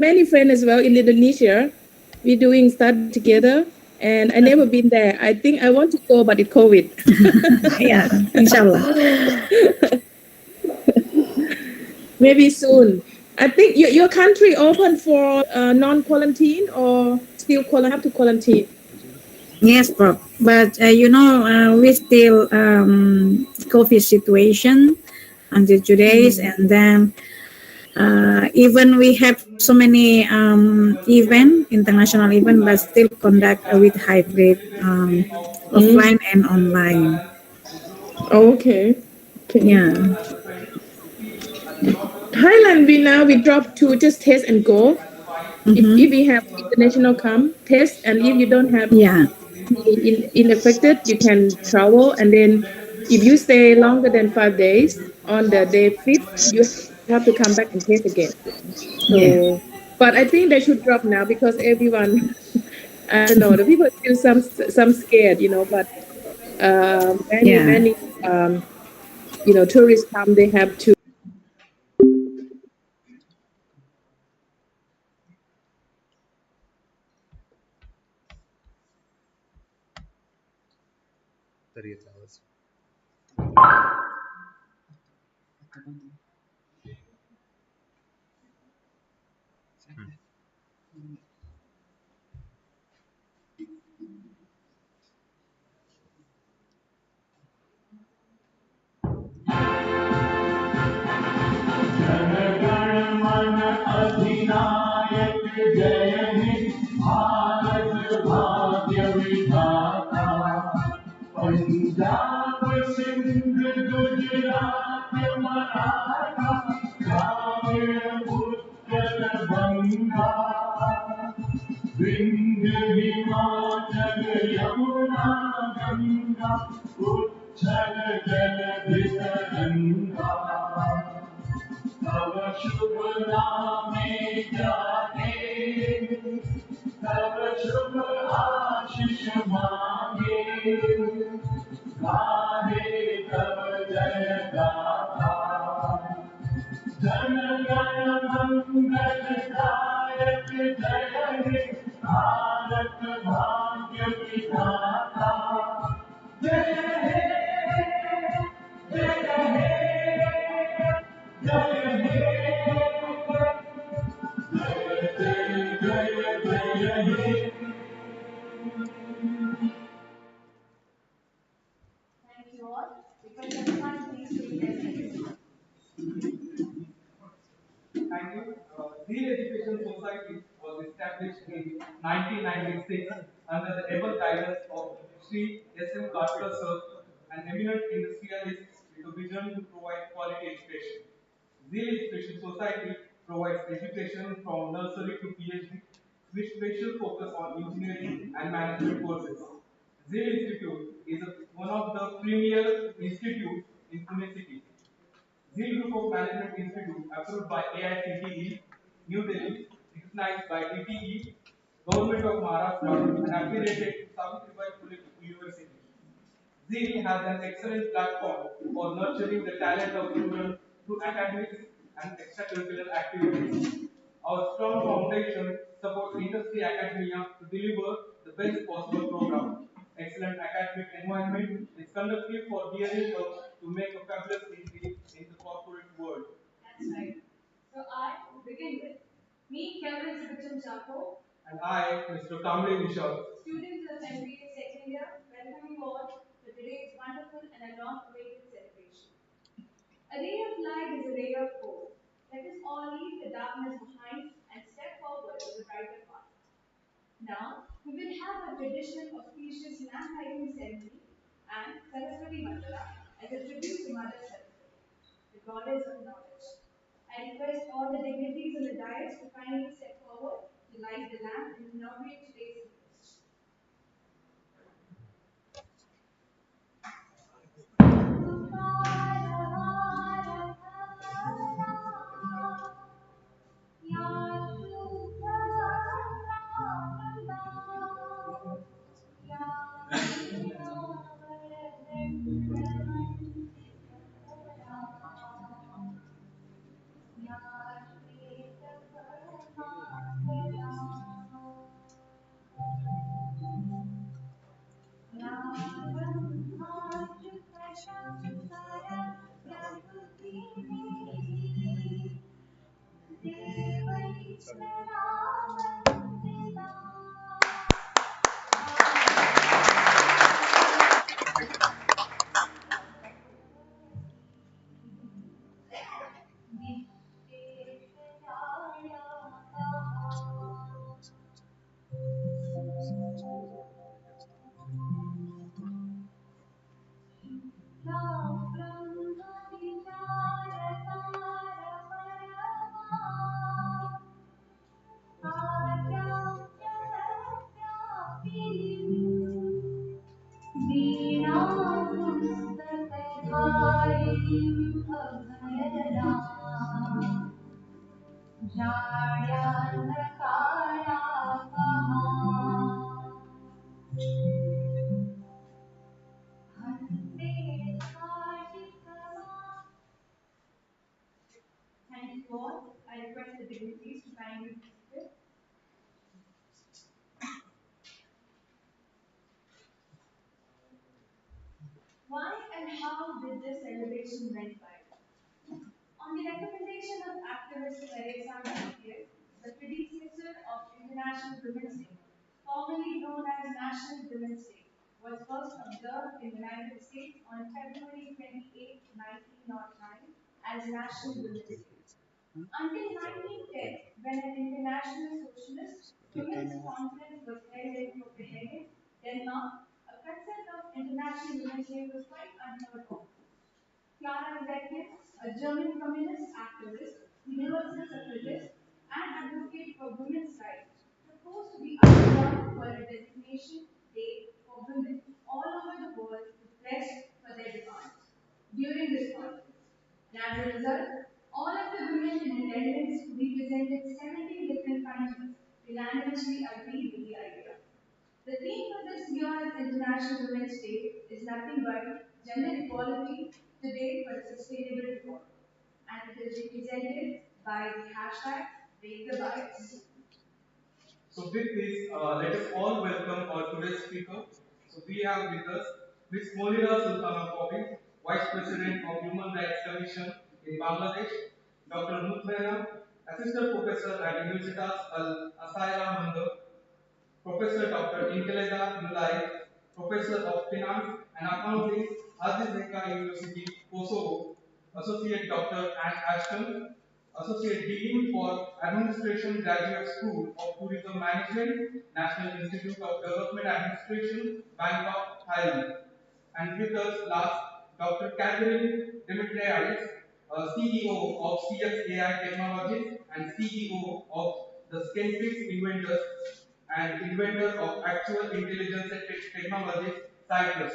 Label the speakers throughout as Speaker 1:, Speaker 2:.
Speaker 1: many friends as well in Indonesia. We're doing study together, and I never been there. I think I want to go, but it's COVID.
Speaker 2: Yeah, inshallah.
Speaker 1: Maybe soon. I think your country open for non-quarantine or still have to quarantine.
Speaker 2: Yes, Prof. But we still COVID situation until 2 days, and then even we have so many event, international event, but still conduct with hybrid offline and online.
Speaker 1: Okay. Okay.
Speaker 2: Yeah,
Speaker 1: Thailand, we drop to just test and go. If we have international come test, and if you don't have
Speaker 2: yeah,
Speaker 1: in affected, you can travel, and then if you stay longer than 5 days, on the day fifth, you have to come back and test again.
Speaker 2: yeah,
Speaker 1: So, but I think they should drop now because everyone, I don't know, the people still some scared, but many
Speaker 2: yeah.
Speaker 1: many tourists come, they have to.
Speaker 3: अधिनायक जय हे भारत भाग्य विधाता पंजाब सिंध गुजरात मराठा द्राविड़ उत्कल बंगा विंध्य हिमाचल यमुना गंगा उच्छल जलधि तरंगा तव शुभ नामे जागे तव शुभ आशीष मांगे गाहे तव जय गाथा जन गण मंगलदायक जय हे भारत भाग्य विधाता जय हे जय हे जय Thank you all. Because everyone please take their seats. Thank you. Zeal Education Society was established in 1996 under the able guidance of Sri S.M. Carter Sir, an eminent industrialist with a vision to provide quality education. Zeal Education Society provides education from nursery to PhD with special focus on engineering and management courses. Zeal Institute is one of the premier institutes in Pune city. Zeal Group of Management Institute approved by AICTE, New Delhi, recognized by DTE, Government of Maharashtra, and affiliated to Savitribai Phule University. Zeal has an excellent platform for nurturing the talent of children through academics and extracurricular activities. Our strong foundation supports industry academia to deliver the best possible program. Excellent academic environment is conducive for gearing up to make a fabulous entry in the corporate world. That's right. So I will begin with me, Kevin Sibacham Chako. And I, Mr. Kamle Nishad. Students of MBA second year, welcome you all to today's wonderful and a long-awaited celebration. A ray of light is a ray of hope. Let us all leave the darkness behind and step forward to the brighter path. Now, we will have a tradition of auspicious land-lighting ceremony and Saraswati Mandala as a tribute to Mother Saraswati, the goddess of knowledge. I request all the dignitaries in the dais to kindly step forward to light the lamp and inaugurate today's feast. So with this, let us all welcome our today's speaker. So we have with us Ms. Monira Sultana Kobi, Vice President of Human Rights Commission in Bangladesh, Dr. Mutmaina, Assistant Professor at Universitas Al Asaira Mandar, Professor Dr. Inteleda Nulai, Professor of Finance and Accounting, ZIMCA University, Kosovo, Associate Dr. Anne Ashton, Associate Dean for Administration Graduate School of Tourism Management, National Institute of Development Administration, Bangkok, Thailand. And with us last, Dr. Catherine Dimitriadis, CEO of CSAI Technologies and CEO of the Skinfix Inventors and inventor of actual intelligence and technologies, Cyprus.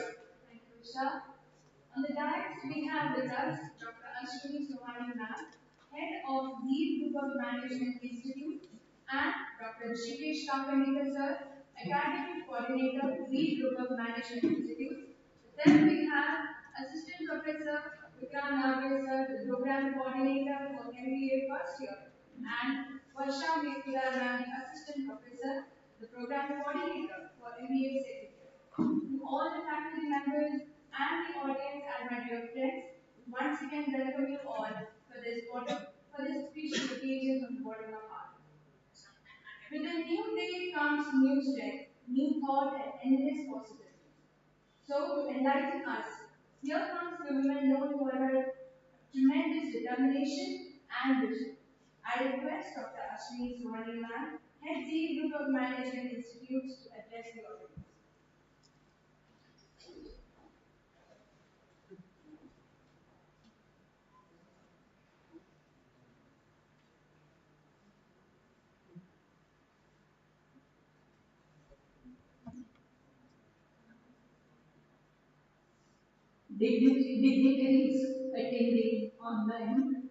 Speaker 4: Dignitaries attending online,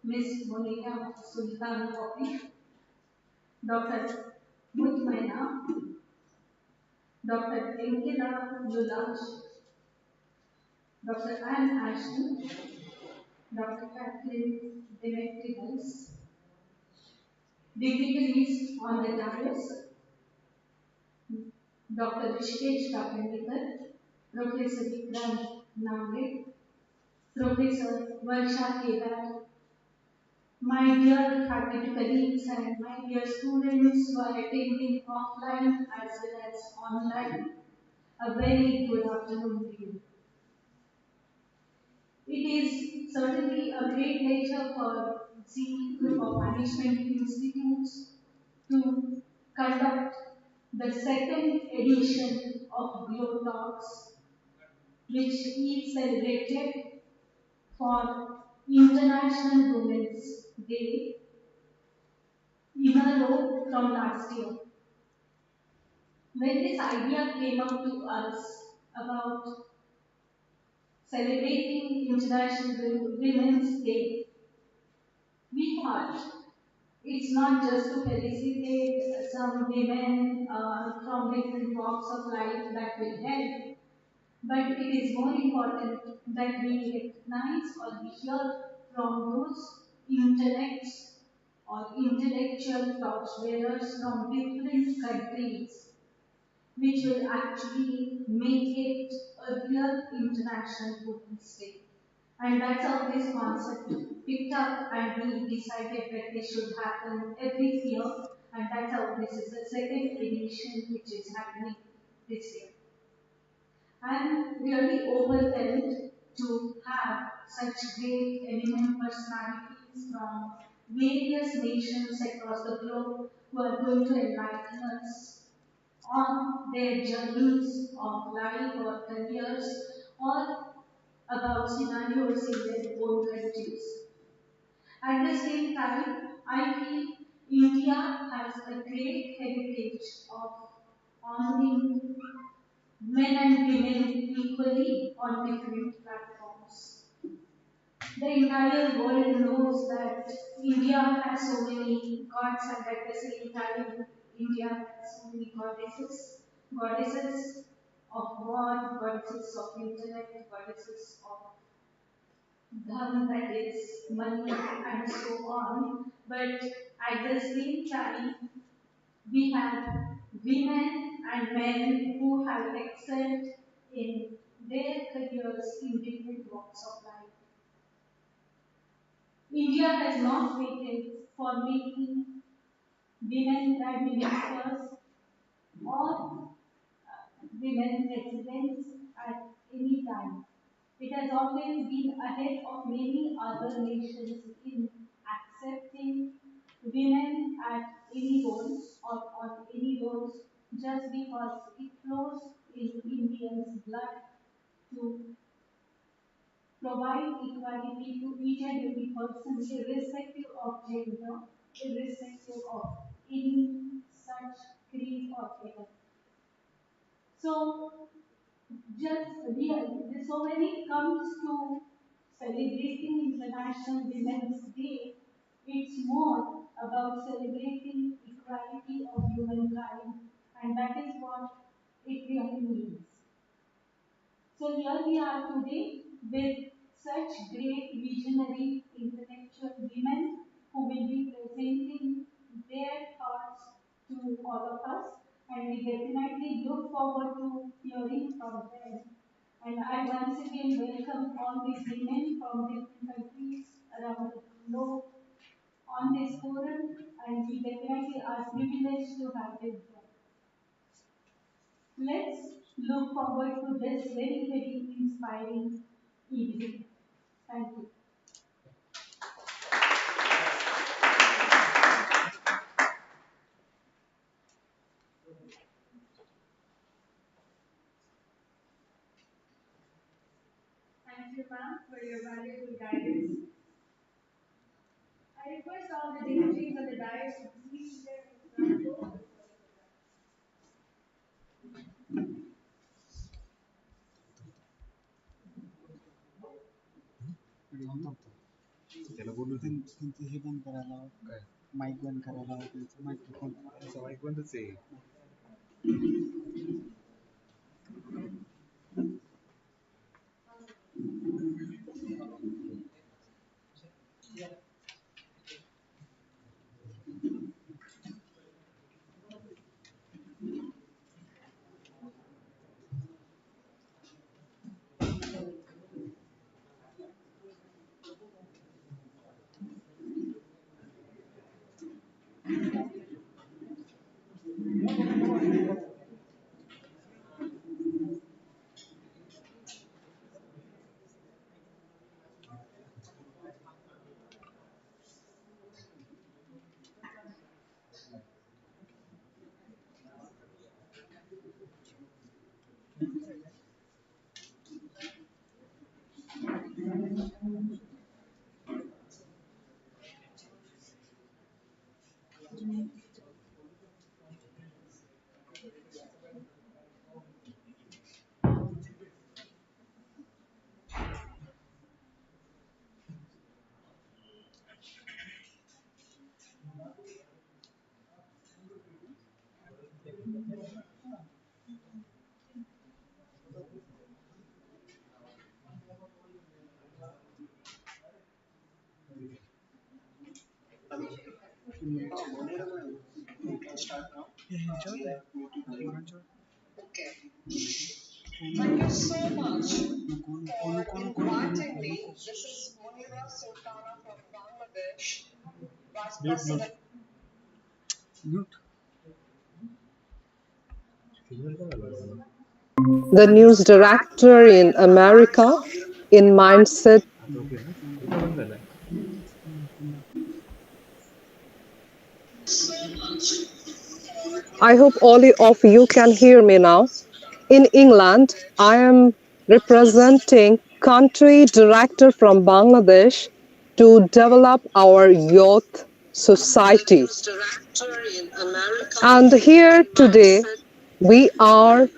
Speaker 4: Ms. Monica Sultan Kopi, Dr. Mutmaina, Dr. Enkila Lulash, Dr. Anne Ashton, Dr. Kathleen Demetrius, dignitaries on the dais, Dr. Rishikesh Kapendikar, Professor Vikram Namle, Professor Varsha Kedar, my dear faculty colleagues and my dear students who are attending offline as well as online, a very good afternoon to you. It is certainly a great pleasure for Zeal Group of Management Institutes to conduct the second edition of GLO Talks, which is celebrated for International Women's Day in a row from last year. When this idea came up to us about celebrating International Women's Day, we thought it's not just to felicitate some women from different walks of life that will help, but it is more important that we recognize or we hear from those intellects or intellectual torchbearers from different countries, which will actually make it a real international women's day. And that's how this concept picked up and we decided that this should happen every year. And that's how this is the second edition which is happening this year. I'm really overwhelmed to have such great eminent personalities from various nations across the globe who are going to enlighten us on their journeys of life or careers or about scenarios in their own countries. At the same time, I feel India has a great heritage of honoring men and women equally on different platforms. The entire world knows that India has so many gods, and at the same time, India has so many goddesses of war, goddesses of intellect, goddesses of dharma, that is money, and so on. But at the same time, we have women and men who have excelled in their careers in different walks of life. India has not waited for making women prime ministers or women presidents at any time. It has always been ahead of many other nations in accepting women at any roles or on any roles just because it flows in Indians' blood to provide equality to each and every person, irrespective of gender, irrespective of any such creed or color. So, just so when it comes to celebrating International Women's Day, it's more about celebrating equality of humankind, and that is what it really means. So here we are today with such great visionary intellectual women who will be presenting their thoughts to all of us, and we definitely look forward to hearing from them. And I once again welcome all these women from different countries around the globe on this forum, and we definitely are privileged to have them here. Let's look forward to this very, very inspiring evening. Thank you. Thank you, ma'am, for your valuable guidance. I request all the dignitaries of the dais to please share in the front row.
Speaker 5: त्याला बोललो त्यांचं हे बंद करायला काय mike बंद करायला त्यांचं microphone mike बंदच आहे
Speaker 6: The news director in America in mindset. I hope all of you can hear me now. In England, I am representing country director from Bangladesh to develop our youth society. And here today, we are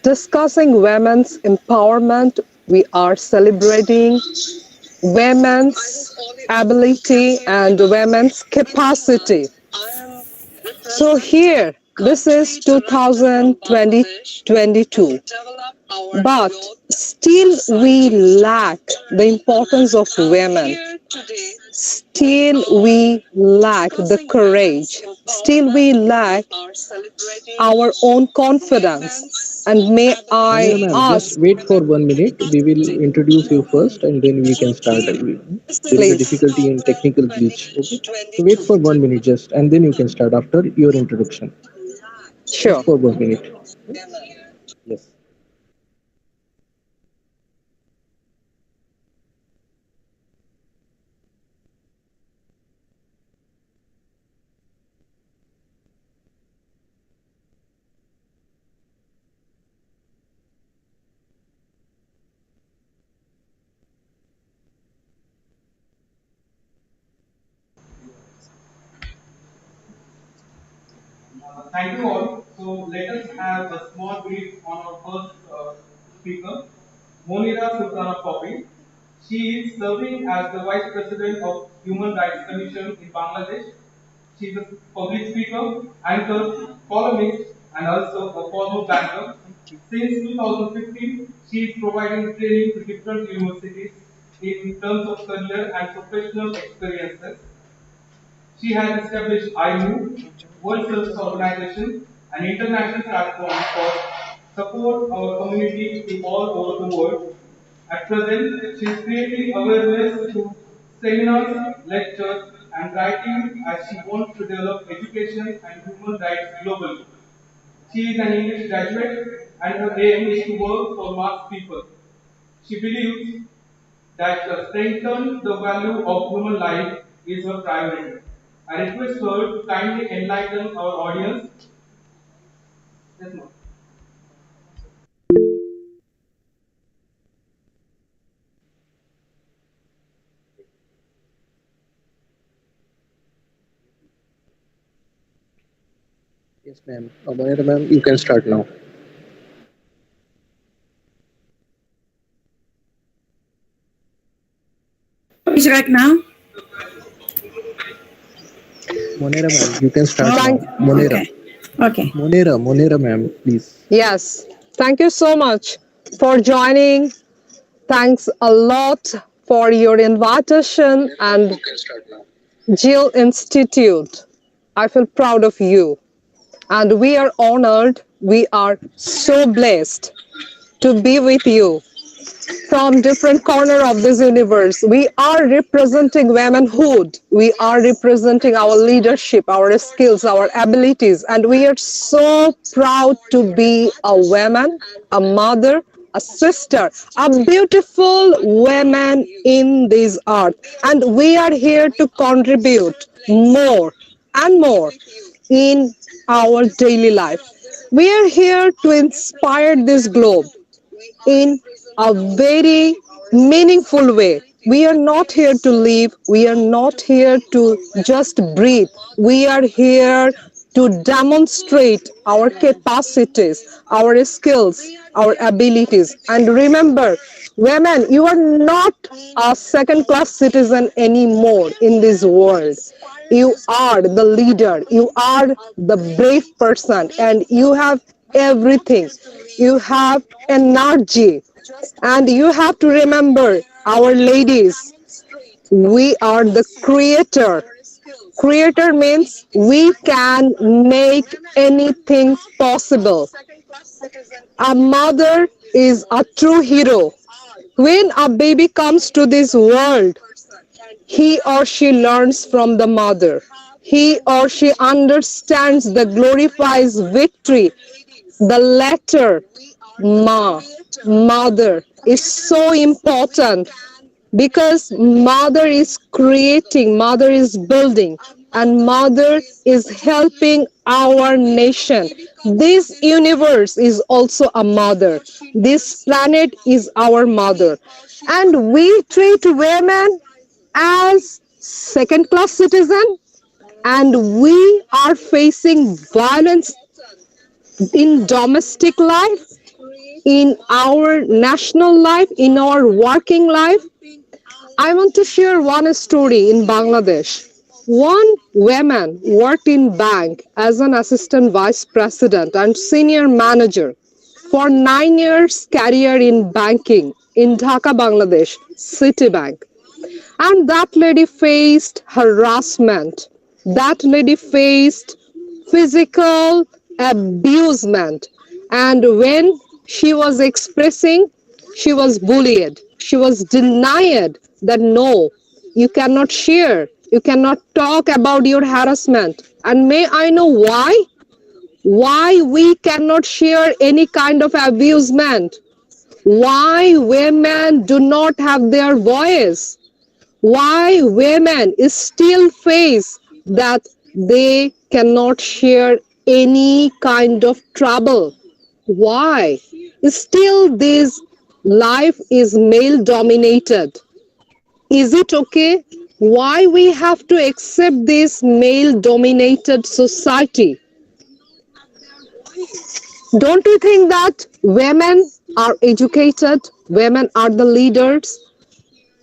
Speaker 6: discussing women's empowerment. We are celebrating women's ability and women's capacity. So here, this is 2022, but still we lack the importance of women. Still we lack the courage. Still we lack our own confidence. And may I
Speaker 7: Manira ma'am,
Speaker 6: ask,
Speaker 7: just wait for 1 minute. We will introduce you first and then we can start. There is a
Speaker 6: please?
Speaker 7: difficulty in technical glitch. Okay. So wait for 1 minute just and then you can start after your introduction. Just
Speaker 6: Sure.
Speaker 7: for 1 minute. Yes.
Speaker 3: Thank you all. So let us have a small brief on our first speaker, Monira Sultana Poppy. She is serving as the Vice President of Human Rights Commission in Bangladesh. She is a public speaker, anchor, columnist, and also a former banker. Since 2015, she is providing training to different universities in terms of career and professional experiences. She has established IMOVE, World Service Organization, an international platform for support our community in all over the world. At present, she is creating awareness through seminars, lectures, and writing as she wants to develop education and human rights globally. She is an English graduate and her aim is to work for mass people. She believes that strengthen the value of human life is her priority. I request her to kindly enlighten our audience. Yes, ma'am.
Speaker 7: Yes, ma'am. Manira ma'am, you can start now.
Speaker 2: Is right now?
Speaker 7: Monera ma'am, you can start now.
Speaker 6: Thank,
Speaker 7: Monera.
Speaker 2: Okay. Okay.
Speaker 7: Monera ma'am, please.
Speaker 6: yes, thank you so much for joining. Thanks a lot for your invitation and Jill Institute. I feel proud of you. And we are honored. We are so blessed to be with you from different corner of this universe. We are representing womanhood. We are representing our leadership, our skills, our abilities, and we are so proud to be a woman, a mother, a sister, a beautiful woman in this earth. And we are here to contribute more and more in our daily life. We are here to inspire this globe in a very meaningful way. We are not here to live, we are not here to just breathe. We are here to demonstrate our capacities, our skills, our abilities. And remember, women, you are not a second class citizen anymore in this world. You are the leader. You are the brave person, and you have everything. You have energy, and you have to remember, our ladies, we are the creator. Creator means we can make anything possible. A mother is a true hero. When a baby comes to this world, he or she learns from the mother. He or she understands the glorifies victory. The letter ma, mother, is so important because mother is creating, mother is building, and mother is helping our nation. This universe is also a mother. This planet is our mother, and we treat women as second class citizen, and we are facing violence in domestic life, in our national life, in our working life. I want to share one story in Bangladesh. One woman worked in bank as an assistant vice president and senior manager for 9 years career in banking in Dhaka, Bangladesh, Citibank. And that lady faced harassment. That lady faced physical abusement. And when she was expressing, she was bullied. She was denied that no, you cannot share, you cannot talk about your harassment. And may I know why? Why we cannot share any kind of abusement? Why women do not have their voice? Why women still face that they cannot share any kind of trouble? Why? Still this life is male dominated. Is it okay? Why we have to accept this male dominated society? Don't you think that women are educated, women are the leaders?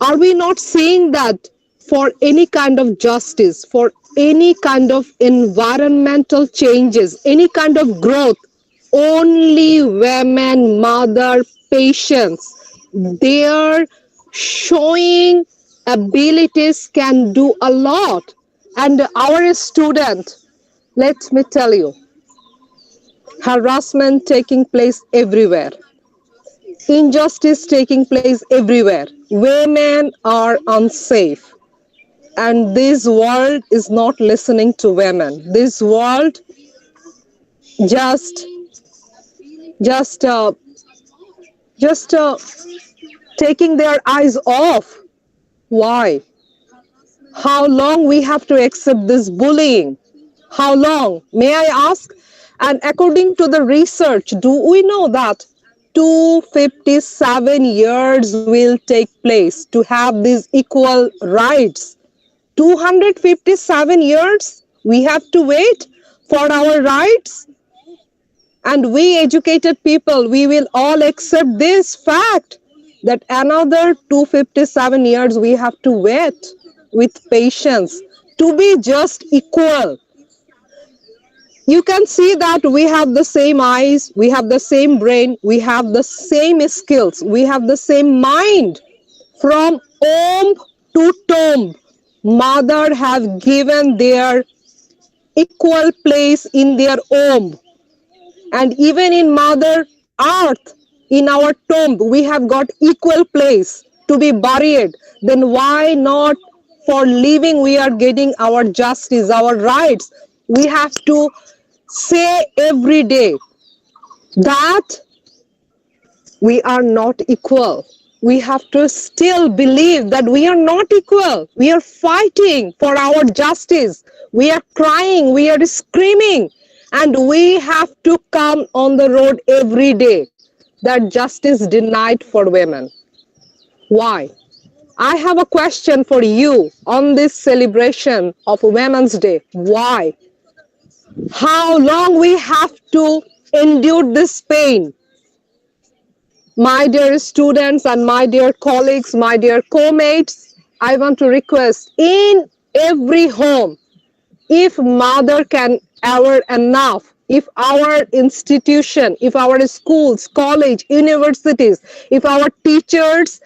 Speaker 6: Are we not saying that for any kind of justice, for any kind of environmental changes, any kind of growth, only women, mother, patience, their showing abilities can do a lot. And our student, let me tell you, harassment taking place everywhere. Injustice taking place everywhere. Women are unsafe. And this world is not listening to women. This world just just uh, just taking their eyes off. Why? How long we have to accept this bullying? How long? May I ask? And according to the research, do we know that 257 years will take place to have these equal rights? 257 years we have to wait for our rights? And we educated people, we will all accept this fact that another 257 years we have to wait with patience to be just equal. You can see that we have the same eyes, we have the same brain, we have the same skills, we have the same mind. From womb to tomb, mother have given their equal place in their womb. And even in Mother Earth, in our tomb, we have got equal place to be buried. Then why not for living we are getting our justice, our rights? We have to say every day that we are not equal. We have to still believe that we are not equal. We are fighting for our justice. We are crying, we are screaming, and we have to come on the road every day that justice denied for women. Why? I have a question for you on this celebration of Women's Day. Why? How long we have to endure this pain? My dear students and my dear colleagues, my dear co-mates, I want to request in every home, if mother can aware enough, if our institution, if our schools, college, universities, if our teachers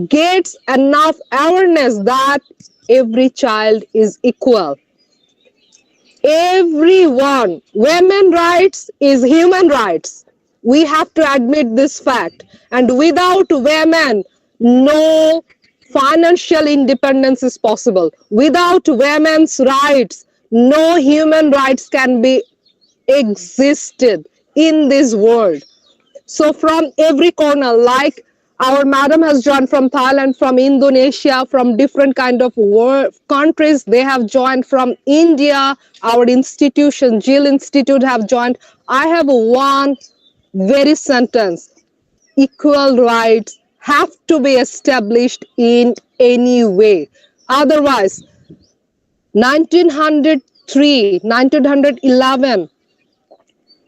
Speaker 6: gets enough awareness that every child is equal, everyone, women rights is human rights. We have to admit this fact. And without women, no financial independence is possible. Without women's rights, no human rights can be existed in this world. So from every corner, like our madam has joined from Thailand, from Indonesia, from different kind of countries, they have joined from India, our institution, GIL Institute have joined. I have one very sentence: equal rights have to be established in any way. Otherwise, 1903, 1911,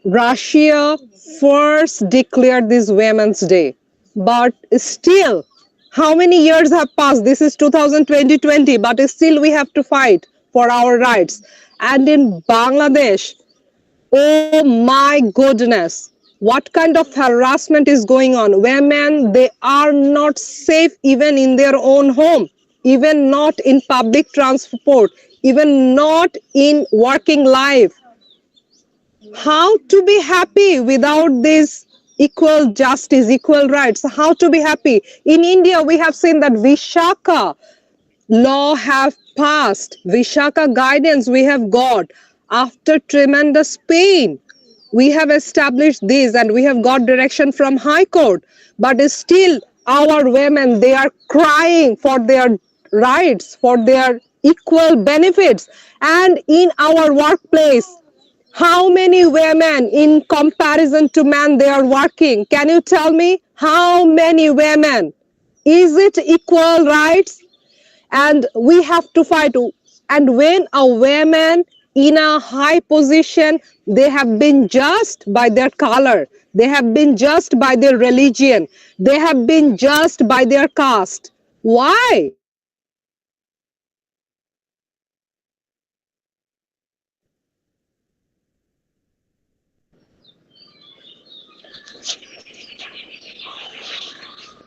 Speaker 6: Russia first declared this Women's Day. But still, how many years have passed? This is 2020, but still we have to fight for our rights. And in Bangladesh, oh my goodness, what kind of harassment is going on? Women, they are not safe even in their own home, even not in public transport, even not in working life. How to be happy without this equal justice, equal rights? How to be happy? In India, we have seen that Vishaka law have passed, Vishaka guidance we have got after tremendous pain. We have established this and we have got direction from High Court, but still our women, they are crying for their rights, for their equal benefits. And in our workplace, how many women in comparison to men they are working? Can you tell me how many women? Is it equal rights? And we have to fight. And when a woman in a high position, they have been judged by their color, they have been judged by their religion, they have been judged by their caste. Why?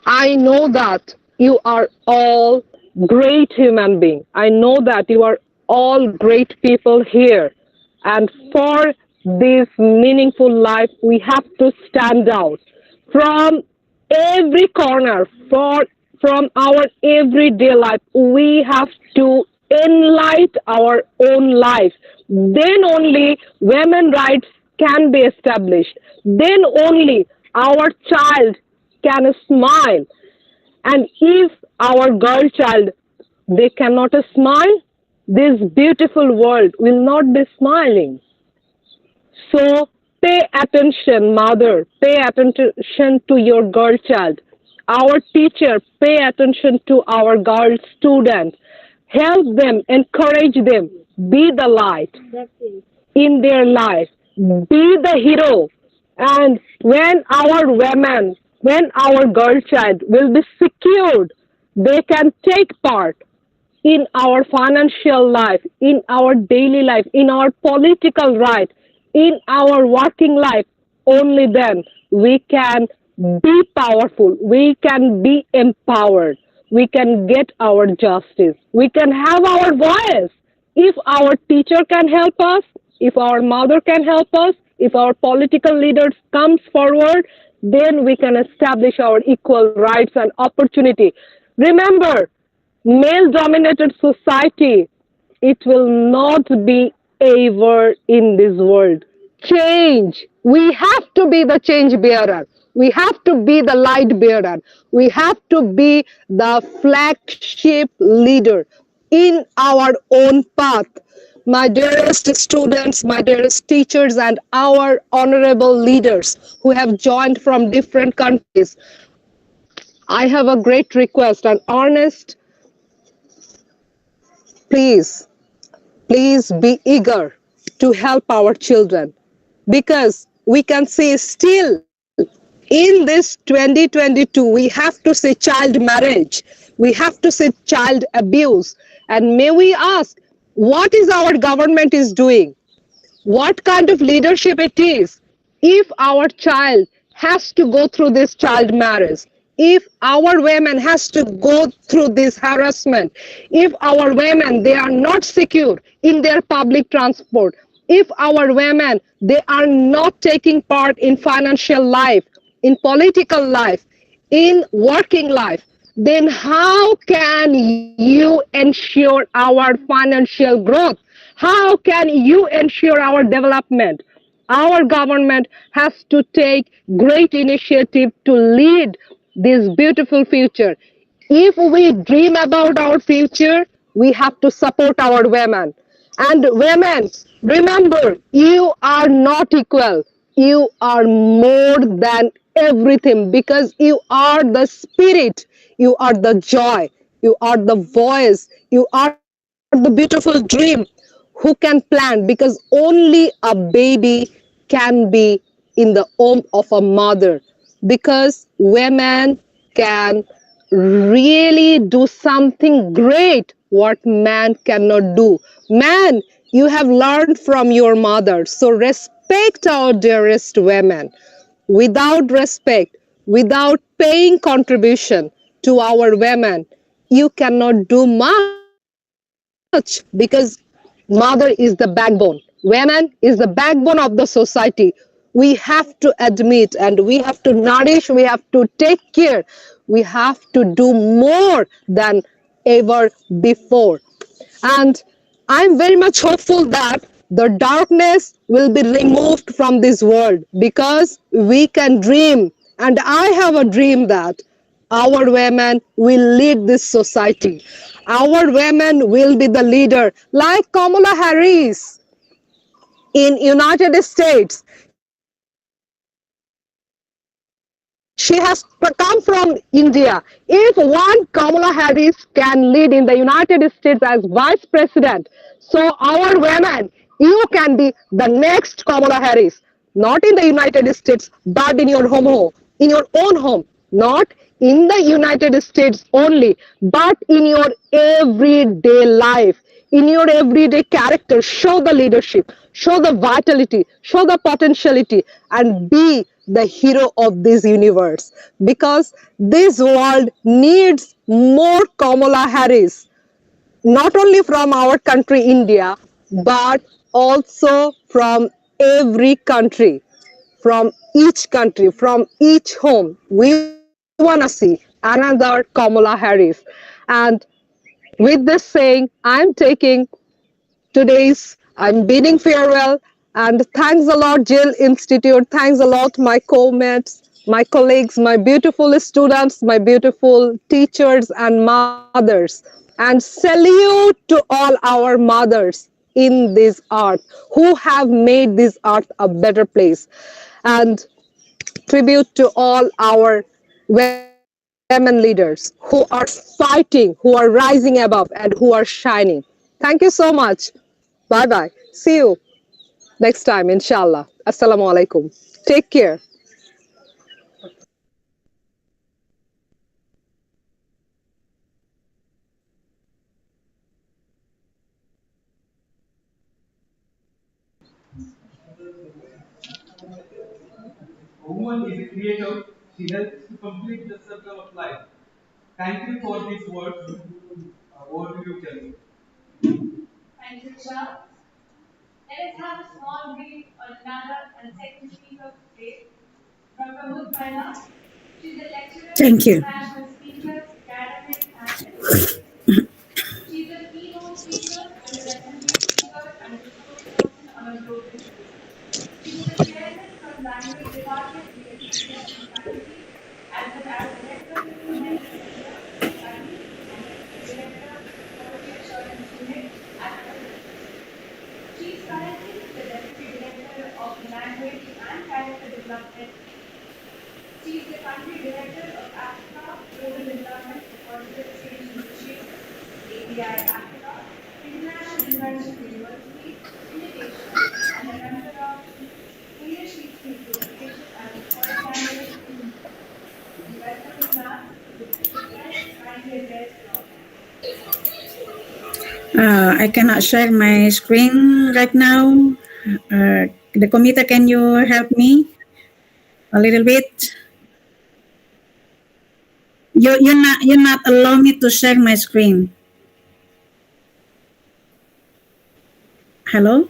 Speaker 6: I know that you are all great human beings. I know that you are all great people here. And for this meaningful life, we have to stand out from every corner, from our everyday life. We have to enlighten our own life. Then only women rights can be established. Then only our child can smile. And if our girl child, they cannot smile, this beautiful world will not be smiling. So pay attention, mother, pay attention to your girl child. Our teacher, pay attention to our girl student. Help them, encourage them, be the light in their life, be the hero. And when our women, when our girl child will be secured, they can take part in our financial life, in our daily life, in our political right, in our working life. Only then we can be powerful, we can be empowered, we can get our justice, we can have our voice. If our teacher can help us, if our mother can help us, if our political leaders comes forward, then we can establish our equal rights and opportunity. Remember, male dominated society, it will not be ever in this world. Change, we have to be the change bearer, we have to be the light bearer, we have to be the flagship leader in our own path. My dearest students, my dearest teachers, and our honorable leaders who have joined from different countries, I have a great request and honest, please, please be eager to help our children, because we can see still in this 2022 we have to see child marriage, we have to see child abuse. And may we ask, what is our government is doing, what kind of leadership it is. If our child has to go through this child marriage, if our women has to go through this harassment, if our women they are not secure in their public transport, if our women they are not taking part in financial life, in political life, in working life, then how can you ensure our financial growth? How can you ensure our development? Our government has to take great initiative to lead this beautiful future. If we dream about our future, we have to support our women. And women, remember, you are not equal. You are more than everything because you are the spirit, you are the joy, you are the voice, you are the beautiful dream. Who can plan? Because only a baby can be in the womb of a mother, because women can really do something great what man cannot do. Man, you have learned from your mother, so respect our dearest women. Without respect, without paying contribution to our women, you cannot do much because mother is the backbone. Women is the backbone of the society. We have to admit and we have to nourish, we have to take care, we have to do more than ever before. And I'm very much hopeful that the darkness will be removed from this world because we can dream. And I have a dream that our women will lead this society. Our women will be the leader, like Kamala Harris in United States. She has come from India. If one Kamala Harris can lead in the United States as vice president, so our women, you can be the next Kamala Harris. Not in the United States, but in your in your own home. Not in the United States only, but in your everyday life, in your everyday character. Show the leadership, show the vitality, show the potentiality, and be the hero of this universe. Because this world needs more Kamala Harris, not only from our country India, but also from every country, from each country, from each home. We want to see another Kamala Harris. And with this saying, I'm taking I'm bidding farewell, and thanks a lot, Jill Institute. Thanks a lot, my co-mates, my colleagues, my beautiful students, my beautiful teachers and mothers. And salute to all our mothers in this earth who have made this earth a better place. And tribute to all our women leaders who are fighting, who are rising above, and who are shining. Thank you so much. Bye bye. See you next time, inshallah. Assalamu alaikum. Take care.
Speaker 3: A woman is a creator. She helps to complete the circle of life. Thank you for these words. Over to you, Kelly.
Speaker 4: Thank you, Charles. Let us have a small brief on another and second speaker today, Dr. Mutmaila. She is a lecturer,
Speaker 2: Thank you.
Speaker 4: international speaker, academic, and educator. She is a keynote speaker and an assembly speaker and a spokesperson on a global stage. She is the chairman from Language Department in the Education Faculty, as well as Director Women Center Studies and Deputy Director Quality Assurance Unit at Quality. She is currently the Deputy Director of Language and Character Development. She is the Country Director of Africa Global Employment for Positive Change Initiative, API Africa, International Invention University, Innovation, and a member of English Speaking Association and a foreign language in India. We welcome you, ma'am, to the Crest kindly address the audience.
Speaker 2: I cannot share my screen right now. The computer, can you help me a little bit? You're not allow me to share my screen. Hello.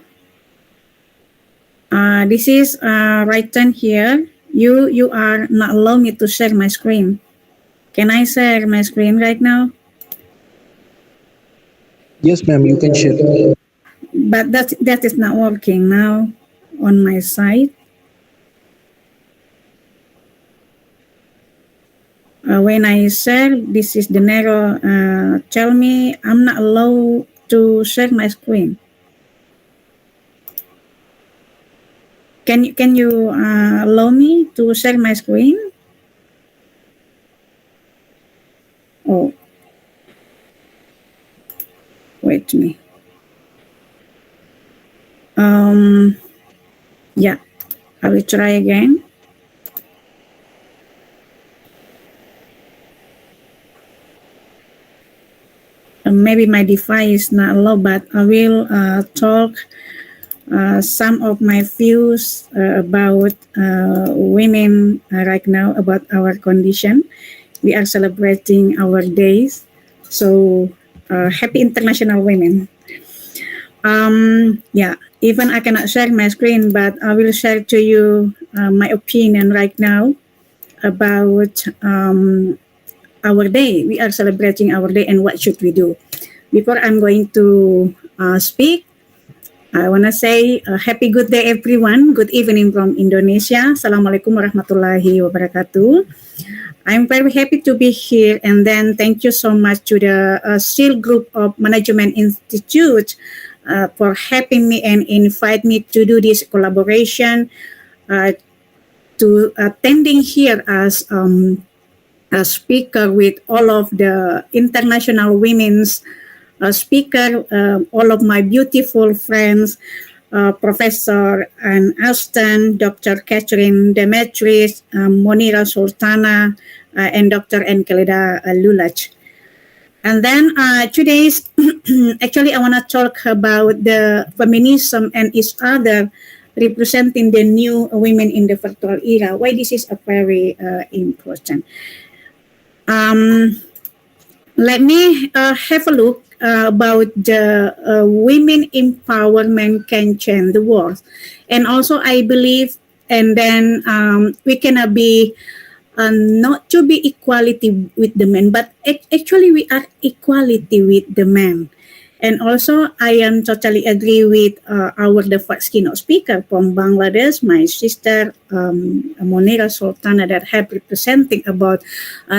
Speaker 2: This is right turn here. You are not allow me to share my screen. Can I share my screen right now?
Speaker 7: Yes, ma'am, you can share.
Speaker 2: But that is not working now on my side. When I share, this is the NARHE tell me I'm not allowed to share my screen. Can you allow me to share my screen? Oh, wait me. Yeah, I will try again. Maybe my device is not allowed, but I will talk some of my views about women right now, about our condition. We are celebrating our days. So, happy International Women. Yeah, even I cannot share my screen, but I will share to you my opinion right now about our day. We are celebrating our day and what should we do. Before I'm going to speak, I want to say happy good day everyone. Good evening from Indonesia. Assalamualaikum warahmatullahi wabarakatuh. I'm very happy to be here, and then thank you so much to the Zeal Group of Management Institute for having me and invite me to do this collaboration to attending here as a speaker with all of the international women's speaker, all of my beautiful friends, Professor Ann Aston, Dr. Catherine Demetris, Monira Sultana, and Dr. Enkelida Lulach. And then today's, actually I want to talk about the feminism and each other representing the new women in the virtual era, why this is a very important. Let me have a look about the women empowerment can change the world. And also I believe, and then we cannot be not to be equality with the men, but actually we are equality with the men. And also, I am totally agree with our the first keynote speaker from Bangladesh, my sister Monira Sultana, that have representing about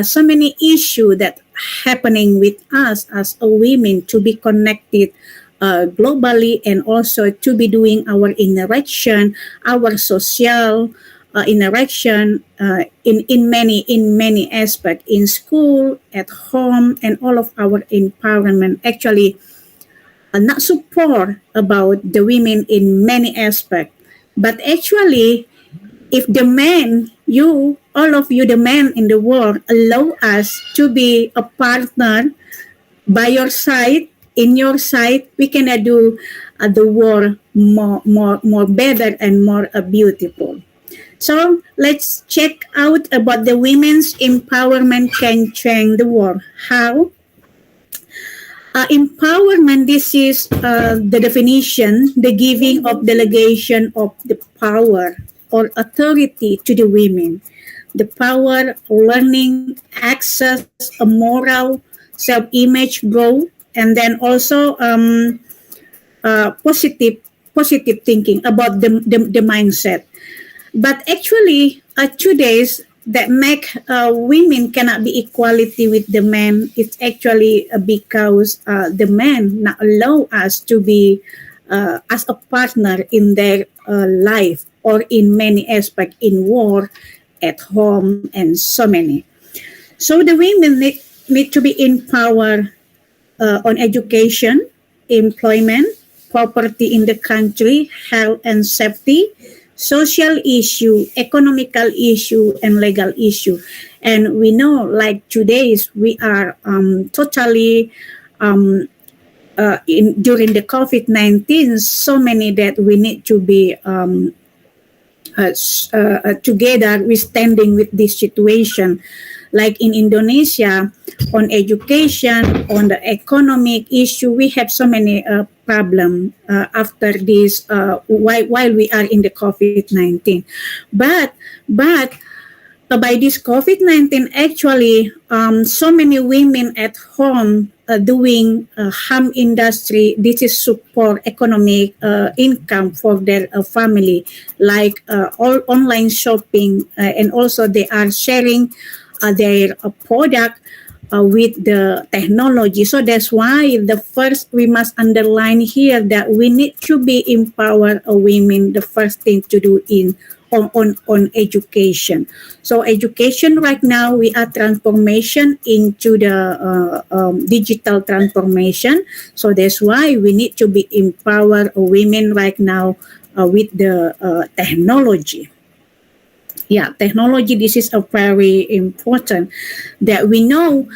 Speaker 2: so many issues that happening with us as a women to be connected globally, and also to be doing our interaction, our social interaction in many aspects, in school, at home, and all of our empowerment. Actually, not support about the women in many aspects, but actually, if the men, you, all of you, the men in the world, allow us to be a partner by your side, in your side, we can do the world more better and more beautiful. So let's check out about the women's empowerment can change the world. How? Empowerment, this is the definition, the giving of delegation of the power or authority to the women. The power, learning, access, a moral, self-image, growth, and then also positive thinking about the mindset. But actually, today's that make women cannot be equality with the men. It's actually because the men not allow us to be as a partner in their life or in many aspects, in war, at home, and so many. So the women need to be empowered on education, employment, property in the country, health and safety, social issue, economical issue, and legal issue. And we know, like today's, we are totally during the COVID-19, so many that we need to be together withstanding with this situation. Like in Indonesia, on education, on the economic issue, we have so many problem after this while we are in the COVID-19. But by this COVID-19, actually, so many women at home doing home industry. This is support economic income for their family, like all online shopping, and also they are sharing their product with the technology. So that's why the first we must underline here that we need to be empower women. The first thing to do on education. So education right now we are transformation into the digital transformation. So that's why we need to be empower women right now with the technology. Yeah, technology. This is a very important that we know.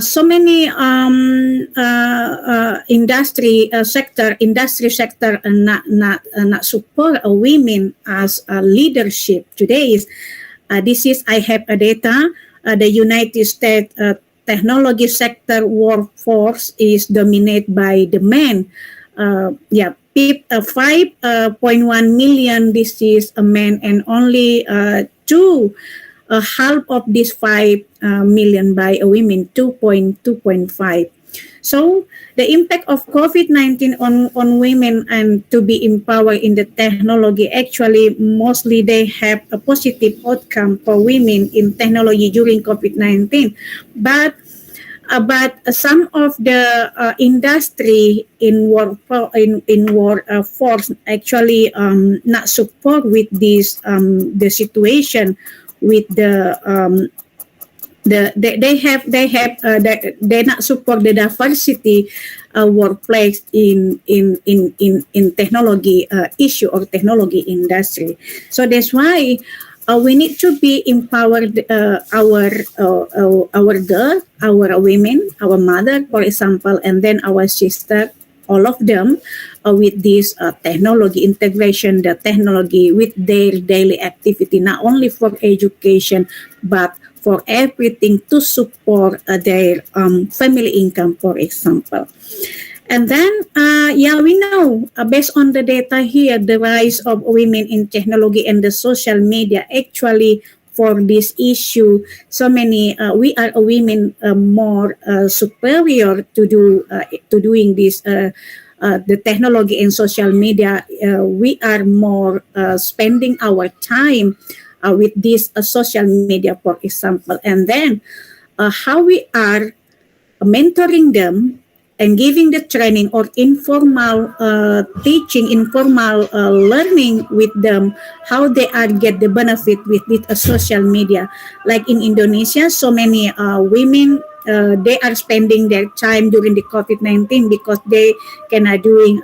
Speaker 2: So many industry sector not support women as leadership today. This is I have a data. The United States technology sector workforce is dominated by the men. 5.1 million. This is a man, and only half of this 5 million by women, 2.5. So the impact of COVID-19 on women and to be empowered in the technology, actually mostly they have a positive outcome for women in technology during COVID-19. But some of the industry in workforce actually not support with this the situation with they not support the diversity workplace in technology issue or technology industry. So that's why we need to be empowered our girl, our women, our mother, for example, and then our sister, all of them with this technology integration, the technology with their daily activity, not only for education, but for everything to support their family income, for example. And then, we know, based on the data here, the rise of women in technology and the social media, actually, for this issue, so many, we are women more superior to doing this, the technology and social media. We are more spending our time with this social media, for example. And then, how we are mentoring them and giving the training or informal teaching, informal learning with them, how they are get the benefit with social media. Like in Indonesia, so many women, they are spending their time during the COVID-19 because they cannot doing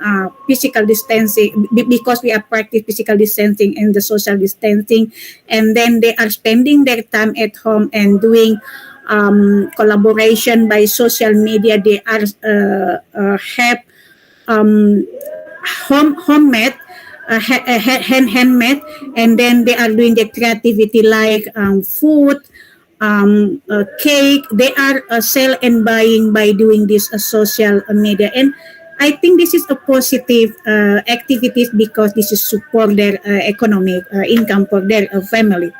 Speaker 2: physical distancing, because we are practice physical distancing and the social distancing. And then they are spending their time at home and doing collaboration by social media. They are have homemade handmade, and then they are doing the creativity like food, cake. They are sell and buying by doing this social media. And I think this is a positive activities because this is support their economic income for their family.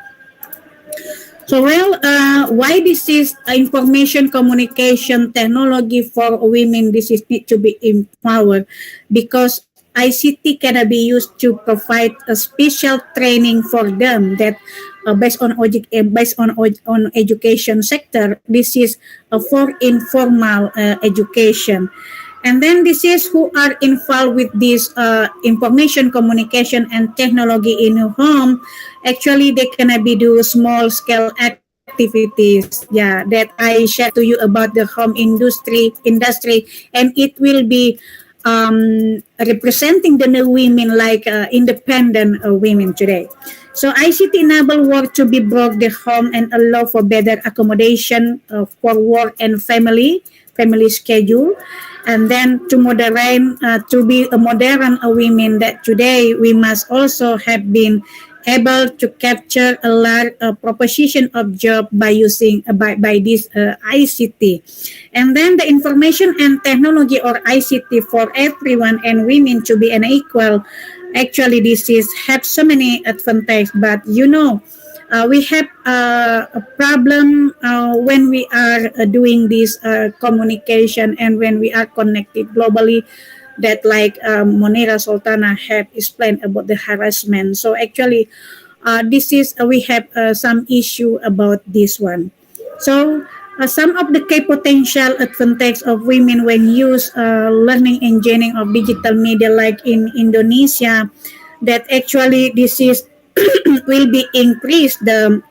Speaker 2: So, why this is information communication technology for women? This is need to be empowered because ICT can be used to provide a special training for them that based on education sector. This is for informal education. And then this is who are involved with this information communication and technology in home. Actually, they can be do small scale activities. Yeah, that I share to you about the home industry, and it will be representing the new women like independent women today. So ICT enable work to be brought the home and allow for better accommodation for work and family schedule. And then to be a modern women, that today we must also have been able to capture a large proposition of job by using by this ICT. And then the information and technology, or ICT, for everyone and women to be an equal. Actually, this is have so many advantages, but we have a problem when we are doing this communication and when we are connected globally, that like Monira Sultana have explained about the harassment. So actually, this is we have some issue about this one. So some of the key potential advantage of women when use learning engineering of digital media, like in Indonesia, that actually this is will be increase the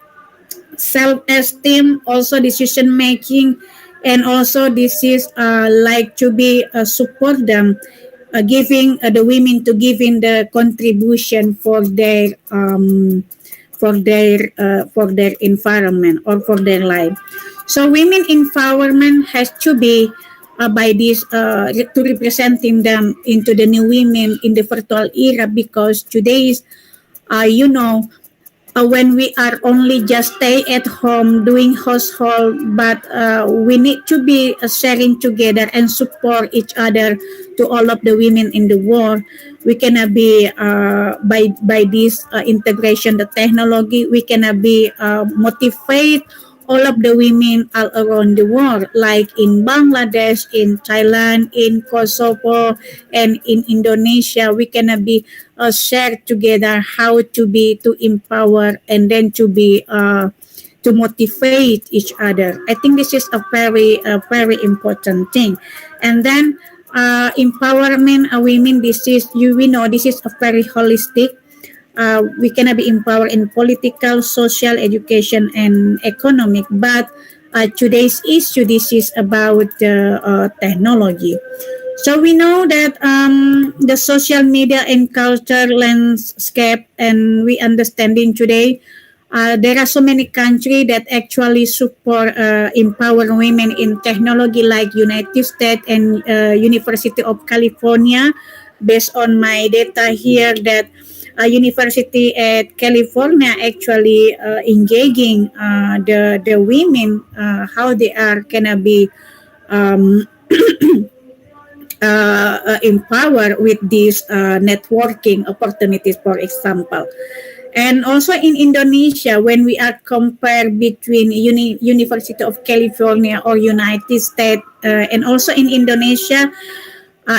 Speaker 2: self-esteem, also decision making, and also this is like to be support them, giving the women to giving the contribution for their environment or for their life. So women empowerment has to be by this to representing them into the new women in the virtual era, because today's when we are only just stay at home doing household, but we need to be sharing together and support each other to all of the women in the world. We cannot be by this integration the technology, we cannot be motivate all of the women all around the world, like in Bangladesh, in Thailand, in Kosovo, and in Indonesia. We cannot be share together how to be to empower and then to be to motivate each other. I think this is a very important thing. And then empowerment of women. This is we know this is a very holistic. We cannot be empowered in political, social, education, and economic. But today's issue, this is about technology. So we know that the social media and culture landscape, and we understanding today, there are so many countries that actually support empower women in technology, like United States and University of California. Based on my data here, that University at California actually engaging the women, how they are gonna be um, empowered with these networking opportunities, for example. And also in Indonesia, when we are compared between University of California or United States, and also in Indonesia,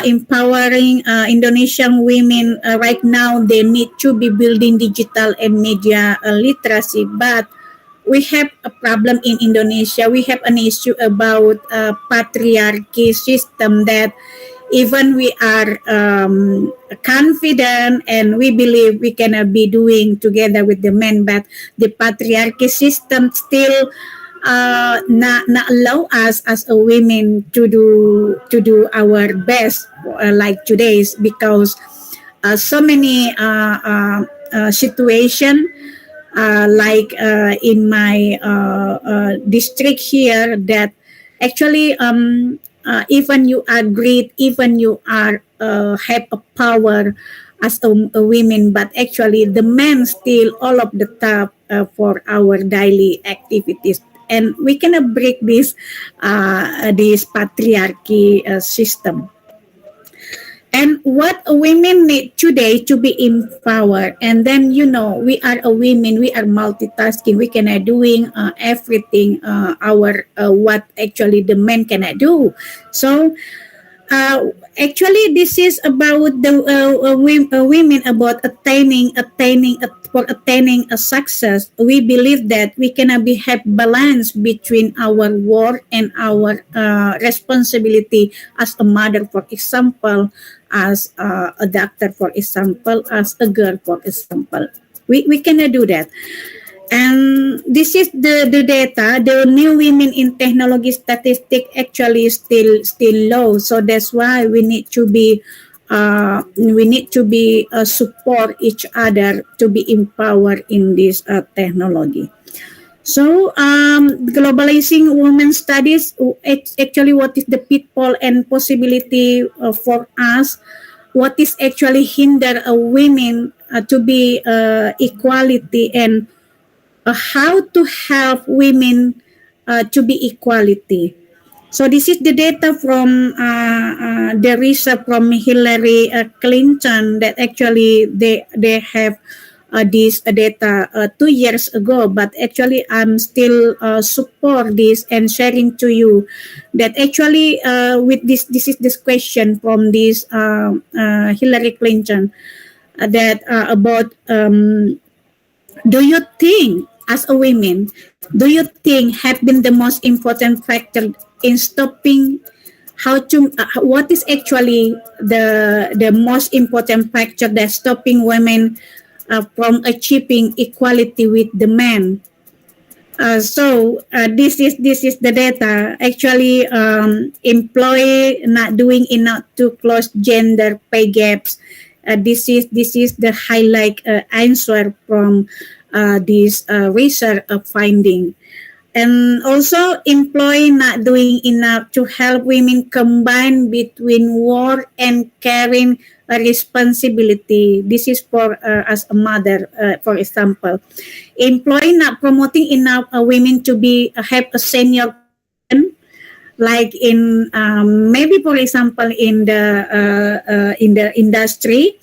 Speaker 2: empowering Indonesian women right now, they need to be building digital and media literacy. But we have a problem in Indonesia. We have an issue about patriarchy system, that even we are confident and we believe we can be doing together with the men, but the patriarchy system still not allow us as a women to do our best like today's, because so many situation, like in my district here, that actually even you are great, even you are have a power as a women, but actually the men still all of the top for our daily activities, and we cannot break this patriarchy system. And what women need today to be empowered, and then we are a women, we are multitasking, we cannot doing everything our what actually the men cannot do. So actually this is about the women, about attaining a success. We believe that we cannot be have balance between our work and our responsibility as a mother, for example, as a doctor, for example, as a girl, for example. We cannot do that. And this is the data. The new women in technology statistic actually still low. So that's why we need to be support each other to be empowered in this technology. So, globalizing women studies, actually what is the pitfall and possibility for us? What is actually hinder women to be equality, and how to help women to be equality. So this is the data from the research from Hillary Clinton, that actually they have this data 2 years ago, but actually I'm still support this and sharing to you that actually with this is this question from this Hillary Clinton that about do you think as a woman, do you think have been the most important factor in stopping how to what is actually the most important factor that stopping women from achieving equality with the men. This is the data. Actually, employee not doing enough to close gender pay gaps. This is the highlight answer from this research finding. And also employee not doing enough to help women combine between work and caring responsibility. This is for as a mother, for example. Employee not promoting enough women to be have a senior position, like in maybe for example in the industry,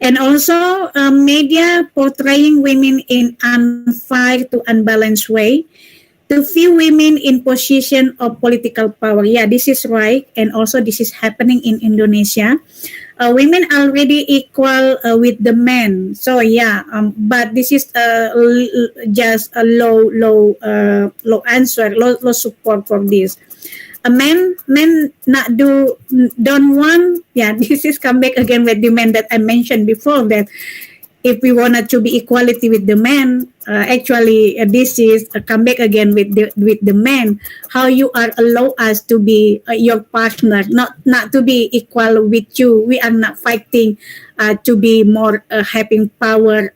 Speaker 2: and also media portraying women in unfair to unbalanced way, to few women in position of political power. Yeah, this is right, and also this is happening in Indonesia. Women already equal with the men. So yeah, but this is just a low answer, low support for this. A men not don't want. Yeah, this is come back again with the men that I mentioned before, that if we wanted to be equality with the men, actually this is come back again with the men. How you are allow us to be your partner, not to be equal with you. We are not fighting to be more having power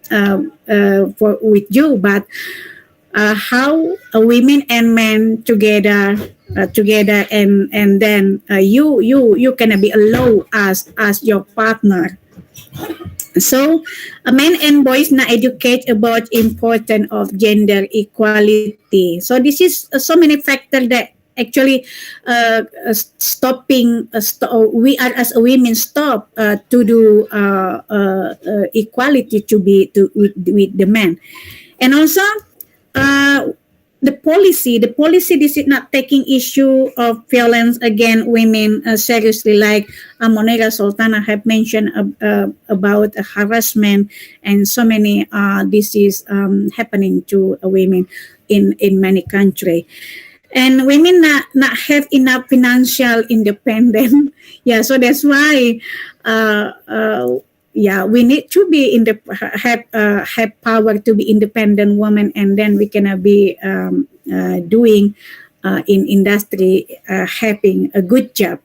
Speaker 2: for with you, but how women and men together, and then you can be allow as your partner. So, men and boys now educate about importance of gender equality. So this is so many factors that actually stopping. We are as a women stop to do equality to be to with the men, and also uh, the policy this is not taking issue of violence against women seriously, like Monera Sultana have mentioned about harassment, and so many this is happening to women in many countries, and women not have enough financial independence. Yeah, so that's why yeah, we need to be in the have power to be independent woman, and then we can be doing in industry having a good job.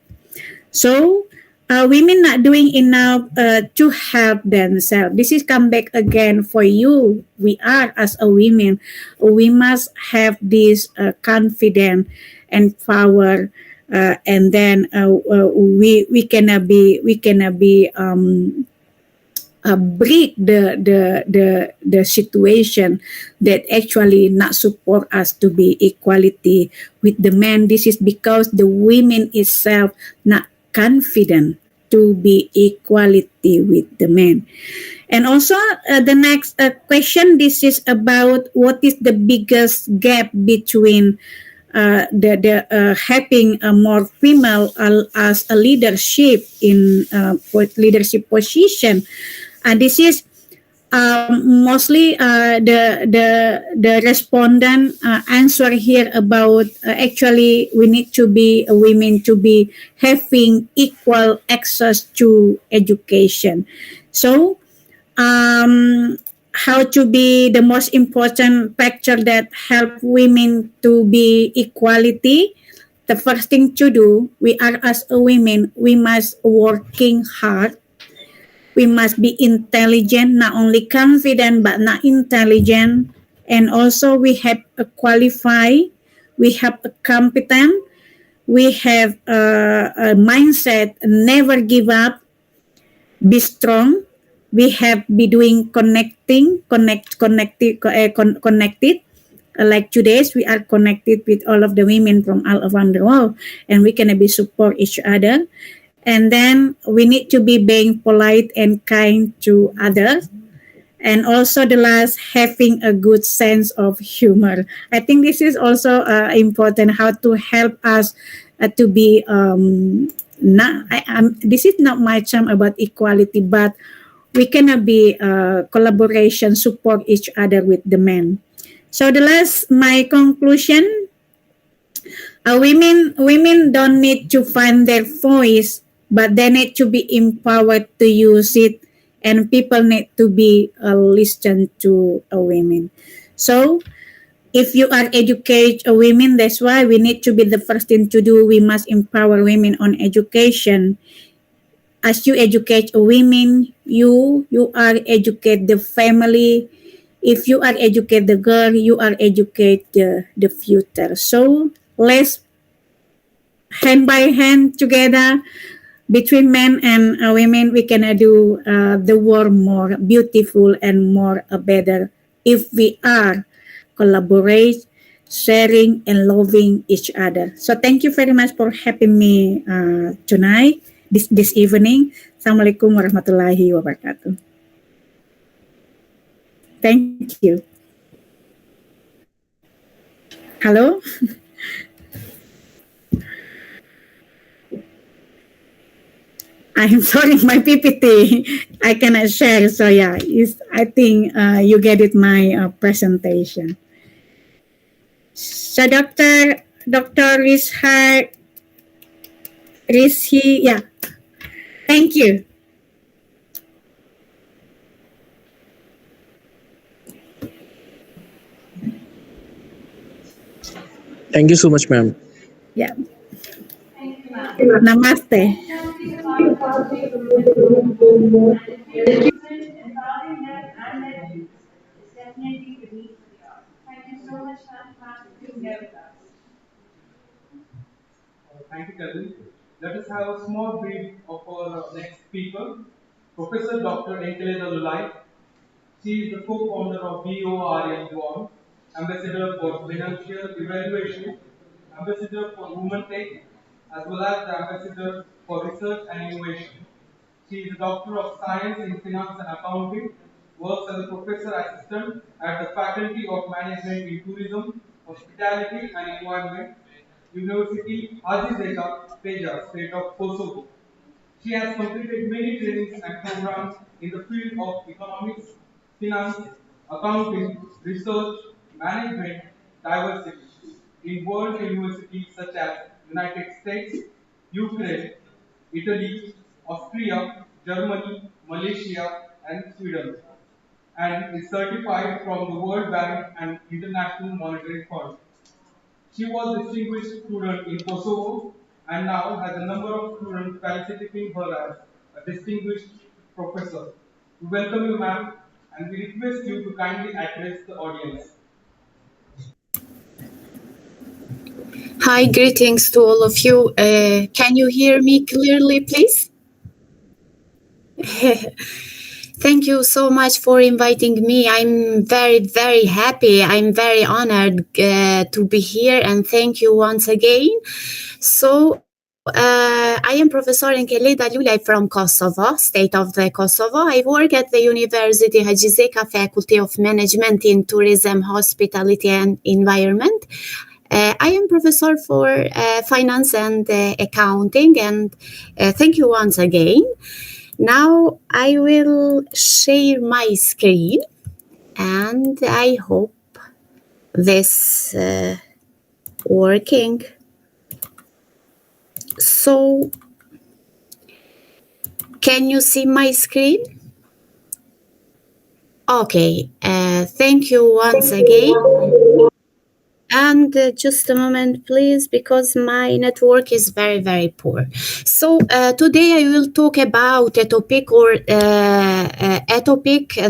Speaker 2: So women not doing enough to help themselves. This is come back again for you. We are as a women, we must have this confidence and power, and then we can be break the situation that actually not support us to be equality with the men. This is because the women itself not confident to be equality with the men. And also the next question, this is about what is the biggest gap between the having a more female as a leadership in leadership position. And this is mostly the respondent answer here about actually we need to be women to be having equal access to education. So how to be the most important factor that help women to be equality. The first thing to do, we are as a women, we must working hard. We must be intelligent, not only confident but not intelligent. and also we have a qualified, we have a competent, we have a mindset, never give up, be strong. We have be doing connected. Like today's, we are connected with all of the women from all around the world, and we can be support each other. And then we need to be being polite and kind to others. And also the last, having a good sense of humor. I think this is also important, how to help us to be not. This is not my term about equality, but we cannot be collaboration, support each other with the men. So the last, my conclusion, women don't need to find their voice, but they need to be empowered to use it, and people need to be listen to women. So if you are educate women, that's why we need to be the first thing to do. We must empower women on education. As you educate women, you are educate the family. If you are educate the girl, you are educate the future. So let's hand by hand together between men and women, we can do the world more beautiful and more better if we are collaborate, sharing, and loving each other. So thank you very much for having me tonight, this evening. Assalamualaikum warahmatullahi wabarakatuh. Thank you. Hello? I'm sorry, my PPT I cannot share. So yeah, I think you get it my presentation. So Dr. Rizhi, yeah. Thank you.
Speaker 7: Thank you so much, ma'am.
Speaker 2: Yeah. Namaste.
Speaker 4: Empowering them and their youth is definitely the need for the hour. Thank you so much, ma'am, for being there with us.
Speaker 3: Thank you, Kevin. Let us have a small brief of our next speaker, Professor Dr. Enkeleda Lulai. She is the co-founder of BORN, Ambassador for Financial Evaluation, Ambassador for Women Tech, as well as the Ambassador for Research and Innovation. She is a Doctor of Science in Finance and Accounting, works as a Professor Assistant at the Faculty of Management in Tourism, Hospitality and Environment, University Haji Zeka, Peja, State of Kosovo. She has completed many trainings and programs in the field of economics, finance, accounting, research, management, diversity in world universities such as United States, Ukraine, Italy, Austria, Germany, Malaysia, and Sweden, and is certified from the World Bank and International Monetary Fund. She was distinguished student in Kosovo and now has a number of students felicitating her as a distinguished professor. We welcome you, ma'am, and we request you to kindly address the audience.
Speaker 8: Hi, greetings to all of you. Can you hear me clearly, please? Thank you so much for inviting me. I'm very, very happy. I'm very honored to be here, and thank you once again. So, I am Professor Enkeleda Lulai from Kosovo, state of the Kosovo. I work at the University Haji Zeka Faculty of Management in Tourism, Hospitality and Environment. I am professor for finance and accounting, and thank you once again. Now I will share my screen, and I hope this working. So, can you see my screen? Okay, thank you once again. And just a moment, please, because my network is very, very poor. So today I will talk about a topic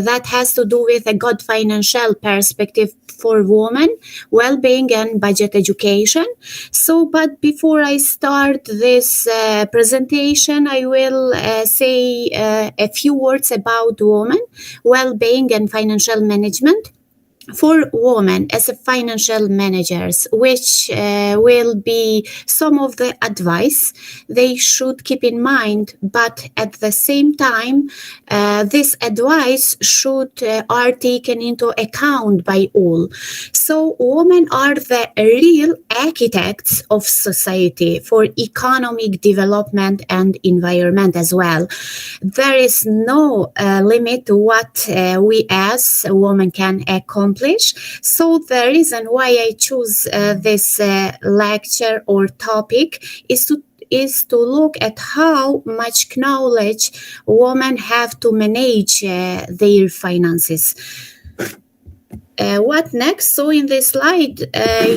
Speaker 8: that has to do with a good financial perspective for women, well-being and budget education. So, but before I start this presentation, I will say a few words about women, well-being and financial management. For women as a financial managers, which will be some of the advice they should keep in mind, but at the same time, this advice should are taken into account by all. So women are the real architects of society for economic development and environment as well. There is no limit to what we as women can accomplish. So the reason why I choose this lecture or topic is to look at how much knowledge women have to manage their finances. What next? So in this slide,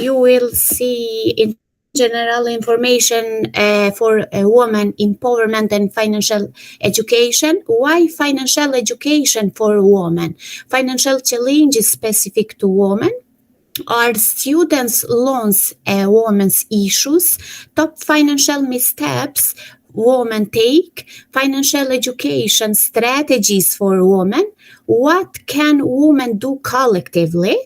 Speaker 8: you will see in general information for women empowerment and financial education. Why financial education for women? Financial challenges specific to women. Are students' loans women's issues? Top financial missteps women take? Financial education strategies for women? What can women do collectively?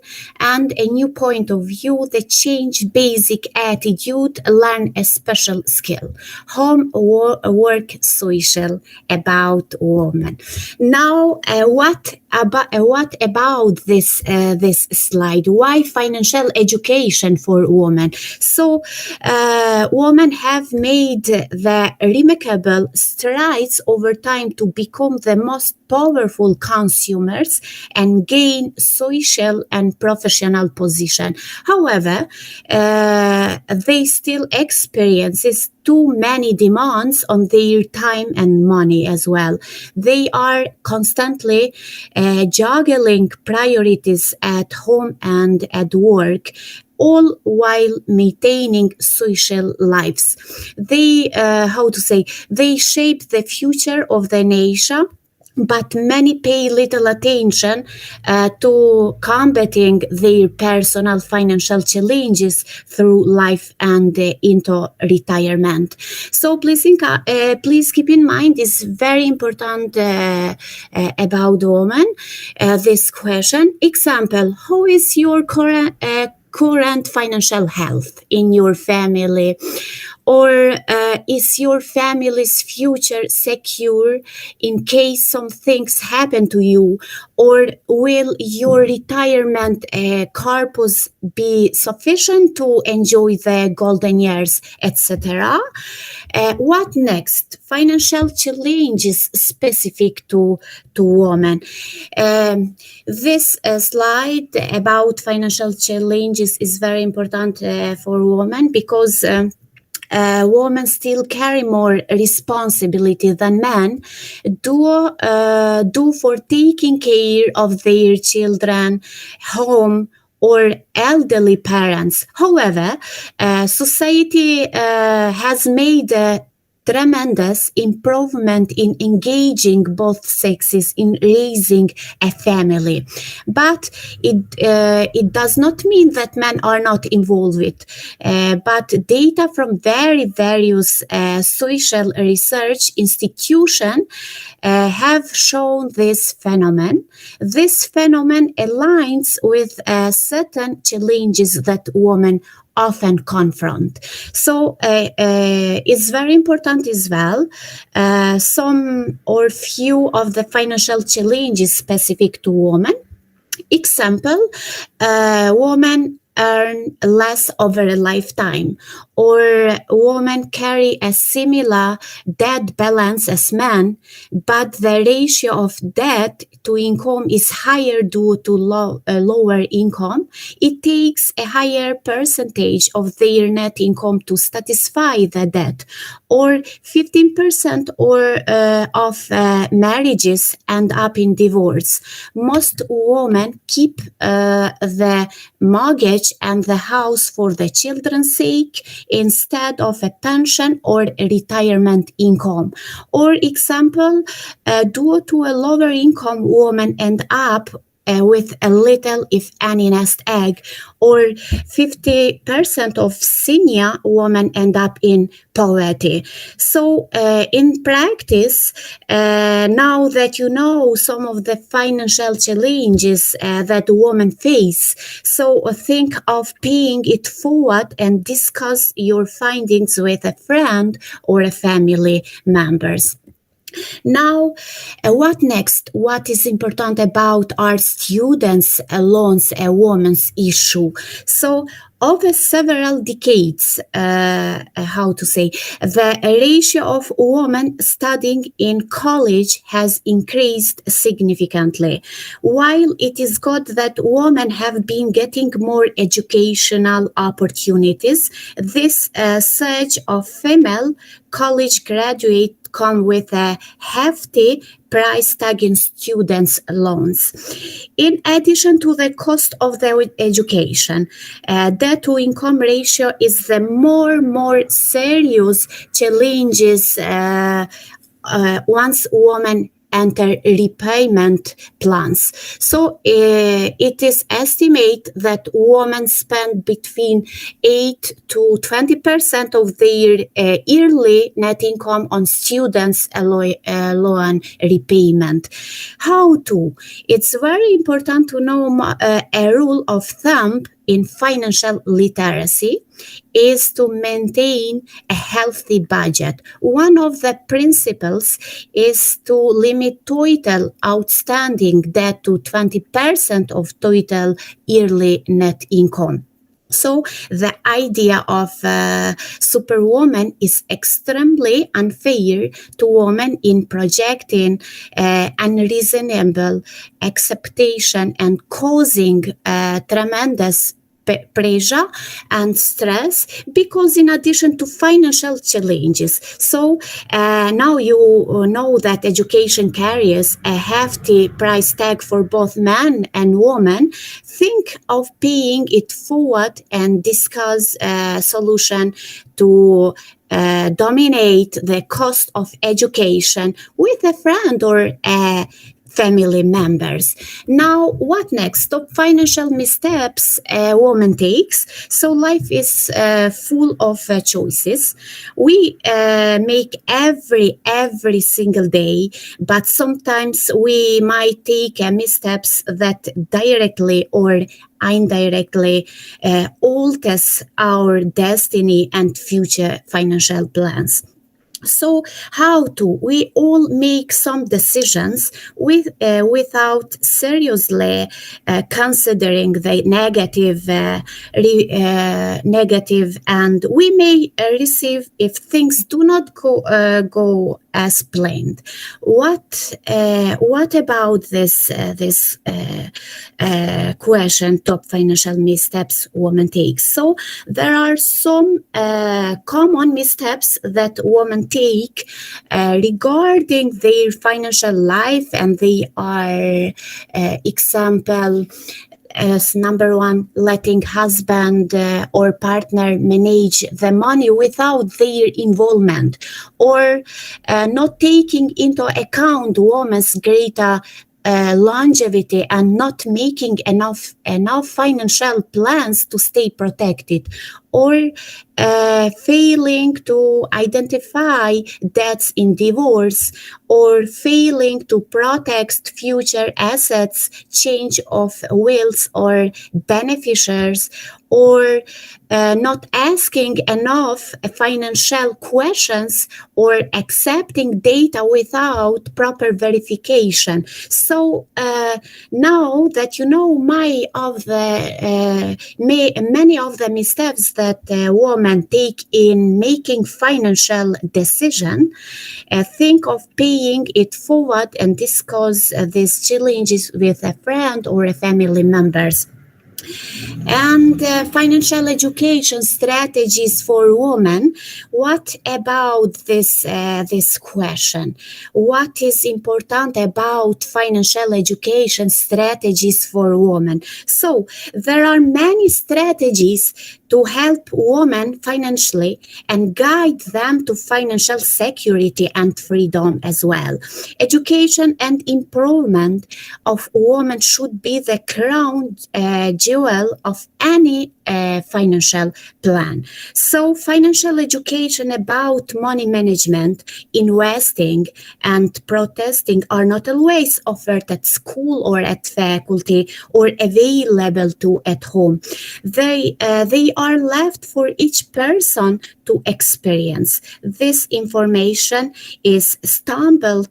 Speaker 8: And a new point of view, the change basic attitude, learn a special skill. Home work social about women. Now, what about this slide? Why financial education for women? So, women have made the remarkable strides over time to become the most powerful consumers and gain social and professional position. However, they still experience too many demands on their time and money as well. They are constantly juggling priorities at home and at work, all while maintaining social lives. They shape the future of the nation, but many pay little attention to combating their personal financial challenges through life and into retirement. So please keep in mind, it's very important about women, this question. Example, how is your current financial health in your family? Or is your family's future secure in case some things happen to you? Or will your retirement corpus be sufficient to enjoy the golden years, etc.? What next? Financial challenges specific to women. This slide about financial challenges is very important for women because women still carry more responsibility than men do for taking care of their children, home, or elderly parents. However, society has made tremendous improvement in engaging both sexes in raising a family. But it does not mean that men are not involved. But data from various social research institutions have shown this phenomenon. This phenomenon aligns with certain challenges that women often confront. So it's very important as well. Some or few of the financial challenges specific to women. Example, women earn less over a lifetime, or women carry a similar debt balance as men, but the ratio of debt to income is higher due to lower income. It takes a higher percentage of their net income to satisfy the debt, or 15% of marriages end up in divorce. Most women keep the mortgage mortgage and the house for the children's sake instead of a pension or a retirement income. Or example, due to a lower income, woman end up with a little, if any, nest egg, or 50% of senior women end up in poverty. So in practice, now that you know some of the financial challenges that women face, so think of paying it forward and discuss your findings with a friend or a family members. Now, what next? What is important about our students' loans, a woman's issue? So, over several decades, the ratio of women studying in college has increased significantly. While it is good that women have been getting more educational opportunities, this surge of female college graduates come with a hefty price tag in students' loans. In addition to the cost of their education, debt-to-income ratio is the more serious challenges once women enter repayment plans. So it is estimated that women spend between 8 to 20% of their yearly net income on students' loan repayment. How to? It's very important to know a rule of thumb in financial literacy is to maintain a healthy budget. One of the principles is to limit total outstanding debt to 20% of total yearly net income. So the idea of superwoman is extremely unfair to women in projecting unreasonable expectation and causing tremendous pressure and stress, because in addition to financial challenges, so now you know that education carries a hefty price tag for both men and women. Think of paying it forward and discuss a solution to dominate the cost of education with a friend or a family members. Now, what next? Top financial missteps a woman takes. So life is full of choices. We make every single day, but sometimes we might take missteps that directly or indirectly alters our destiny and future financial plans. So how to? We all make some decisions without seriously considering the negative, and we may receive if things do not go as planned. What about this question? Top financial missteps women take. So there are some common missteps that women take regarding their financial life, and they are example as number one, letting husband or partner manage the money without their involvement, or not taking into account women's greater longevity and not making enough financial plans to stay protected, or failing to identify debts in divorce, or failing to protect future assets, change of wills or beneficiaries, or not asking enough financial questions, or accepting data without proper verification. So now that you know many of the missteps that women take in making financial decision, think of paying it forward and discuss these challenges with a friend or a family members. And financial education strategies for women. What about this question? What is important about financial education strategies for women? So there are many strategies to help women financially and guide them to financial security and freedom as well. Education and improvement of women should be the crown jewel of any financial plan. So financial education about money management, investing, and protesting are not always offered at school or at faculty or available to at home. They are left for each person to experience. This information is stumbled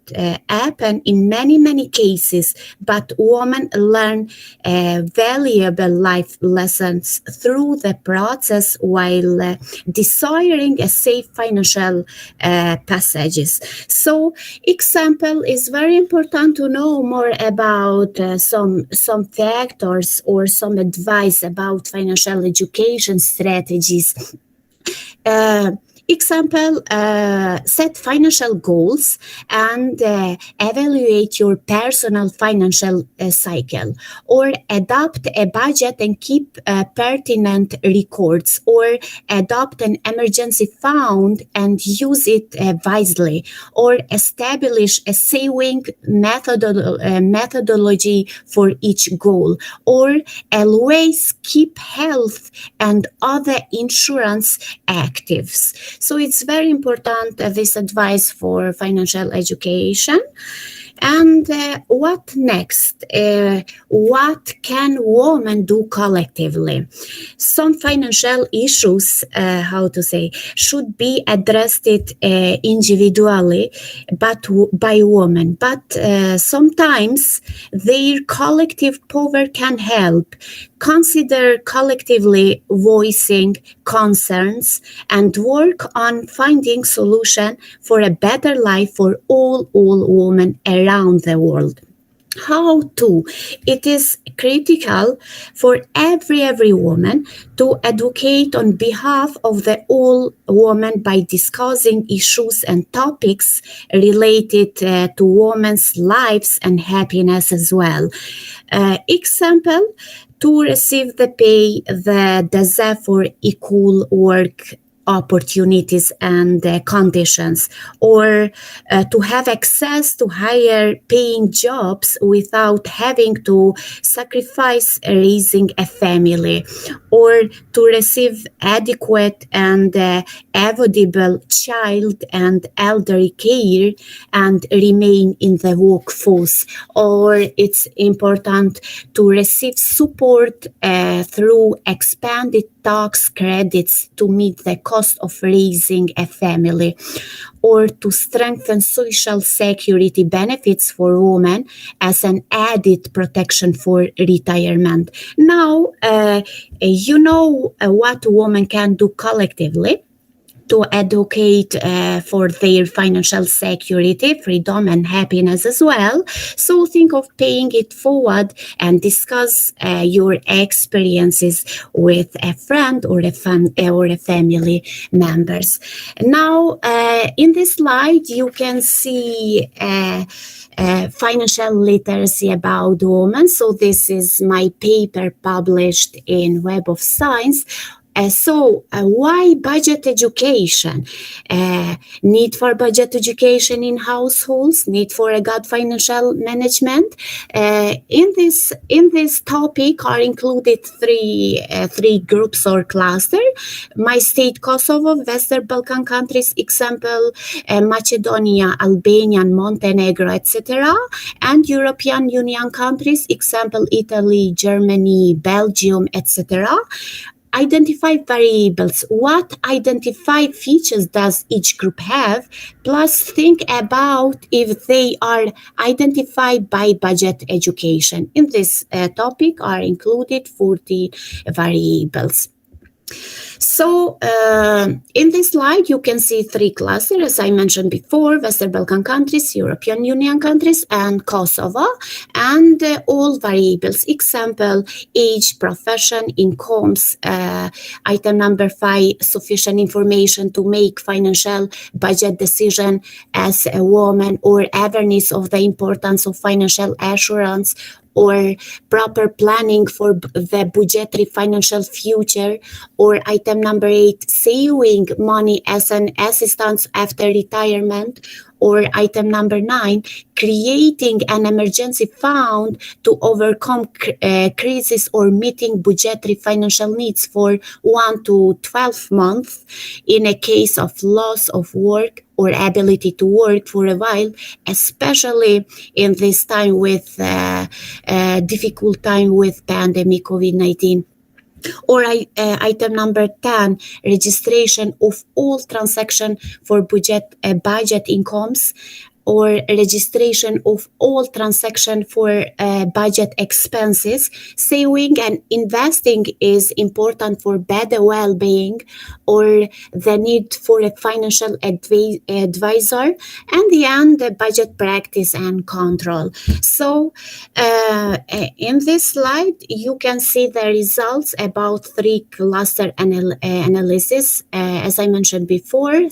Speaker 8: upon in many cases, but women learn valuable life lessons through the process while desiring a safe financial passages. So, example is very important to know more about some factors or some advice about financial education strategies. Example, set financial goals and evaluate your personal financial cycle, or adopt a budget and keep pertinent records, or adopt an emergency fund and use it wisely, or establish a saving methodology for each goal, or always keep health and other insurance actives. So it's very important, this advice for financial education. And what next? What can women do collectively? Some financial issues, should be addressed individually, but by women. But sometimes their collective power can help. Consider collectively voicing concerns and work on finding solution for a better life for all women around the world. How to? It is critical for every woman to advocate on behalf of the all women by discussing issues and topics related to women's lives and happiness as well. Example, to receive the pay that deserve for equal work opportunities and conditions, or to have access to higher paying jobs without having to sacrifice raising a family, or to receive adequate and affordable child and elderly care and remain in the workforce. Or it's important to receive support through expanded tax credits to meet the cost of raising a family, or to strengthen social security benefits for women as an added protection for retirement. Now, you know what women can do collectively to advocate for their financial security, freedom, and happiness as well. So think of paying it forward and discuss your experiences with a friend or a family members. Now, in this slide, you can see financial literacy about women. So this is my paper published in Web of Science. Why budget education? Need for budget education in households, need for a good financial management. In this topic are included three groups or cluster. My state Kosovo, Western Balkan countries, example Macedonia, Albania, Montenegro, etc. And European Union countries, example Italy, Germany, Belgium, etc. Identify variables. What identified features does each group have? Plus think about if they are identified by budget education. In this topic are included 40 variables. So in this slide, you can see three clusters, as I mentioned before: Western Balkan countries, European Union countries, and Kosovo, and all variables, example, age, profession, incomes. Item number 5, sufficient information to make financial budget decision as a woman, or awareness of the importance of financial assurance, or proper planning for the budgetary financial future, or item number 8, saving money as an assistance after retirement, or item number 9, creating an emergency fund to overcome crisis or meeting budgetary financial needs for 1 to 12 months in a case of loss of work or ability to work for a while, especially in this time with difficult time with pandemic COVID-19. Or item number 10, registration of all transaction for budget incomes, or registration of all transaction for budget expenses. Saving and investing is important for better well-being, or the need for a financial advisor, and the end, the budget practice and control. So in this slide, you can see the results about 3 cluster analysis. As I mentioned before,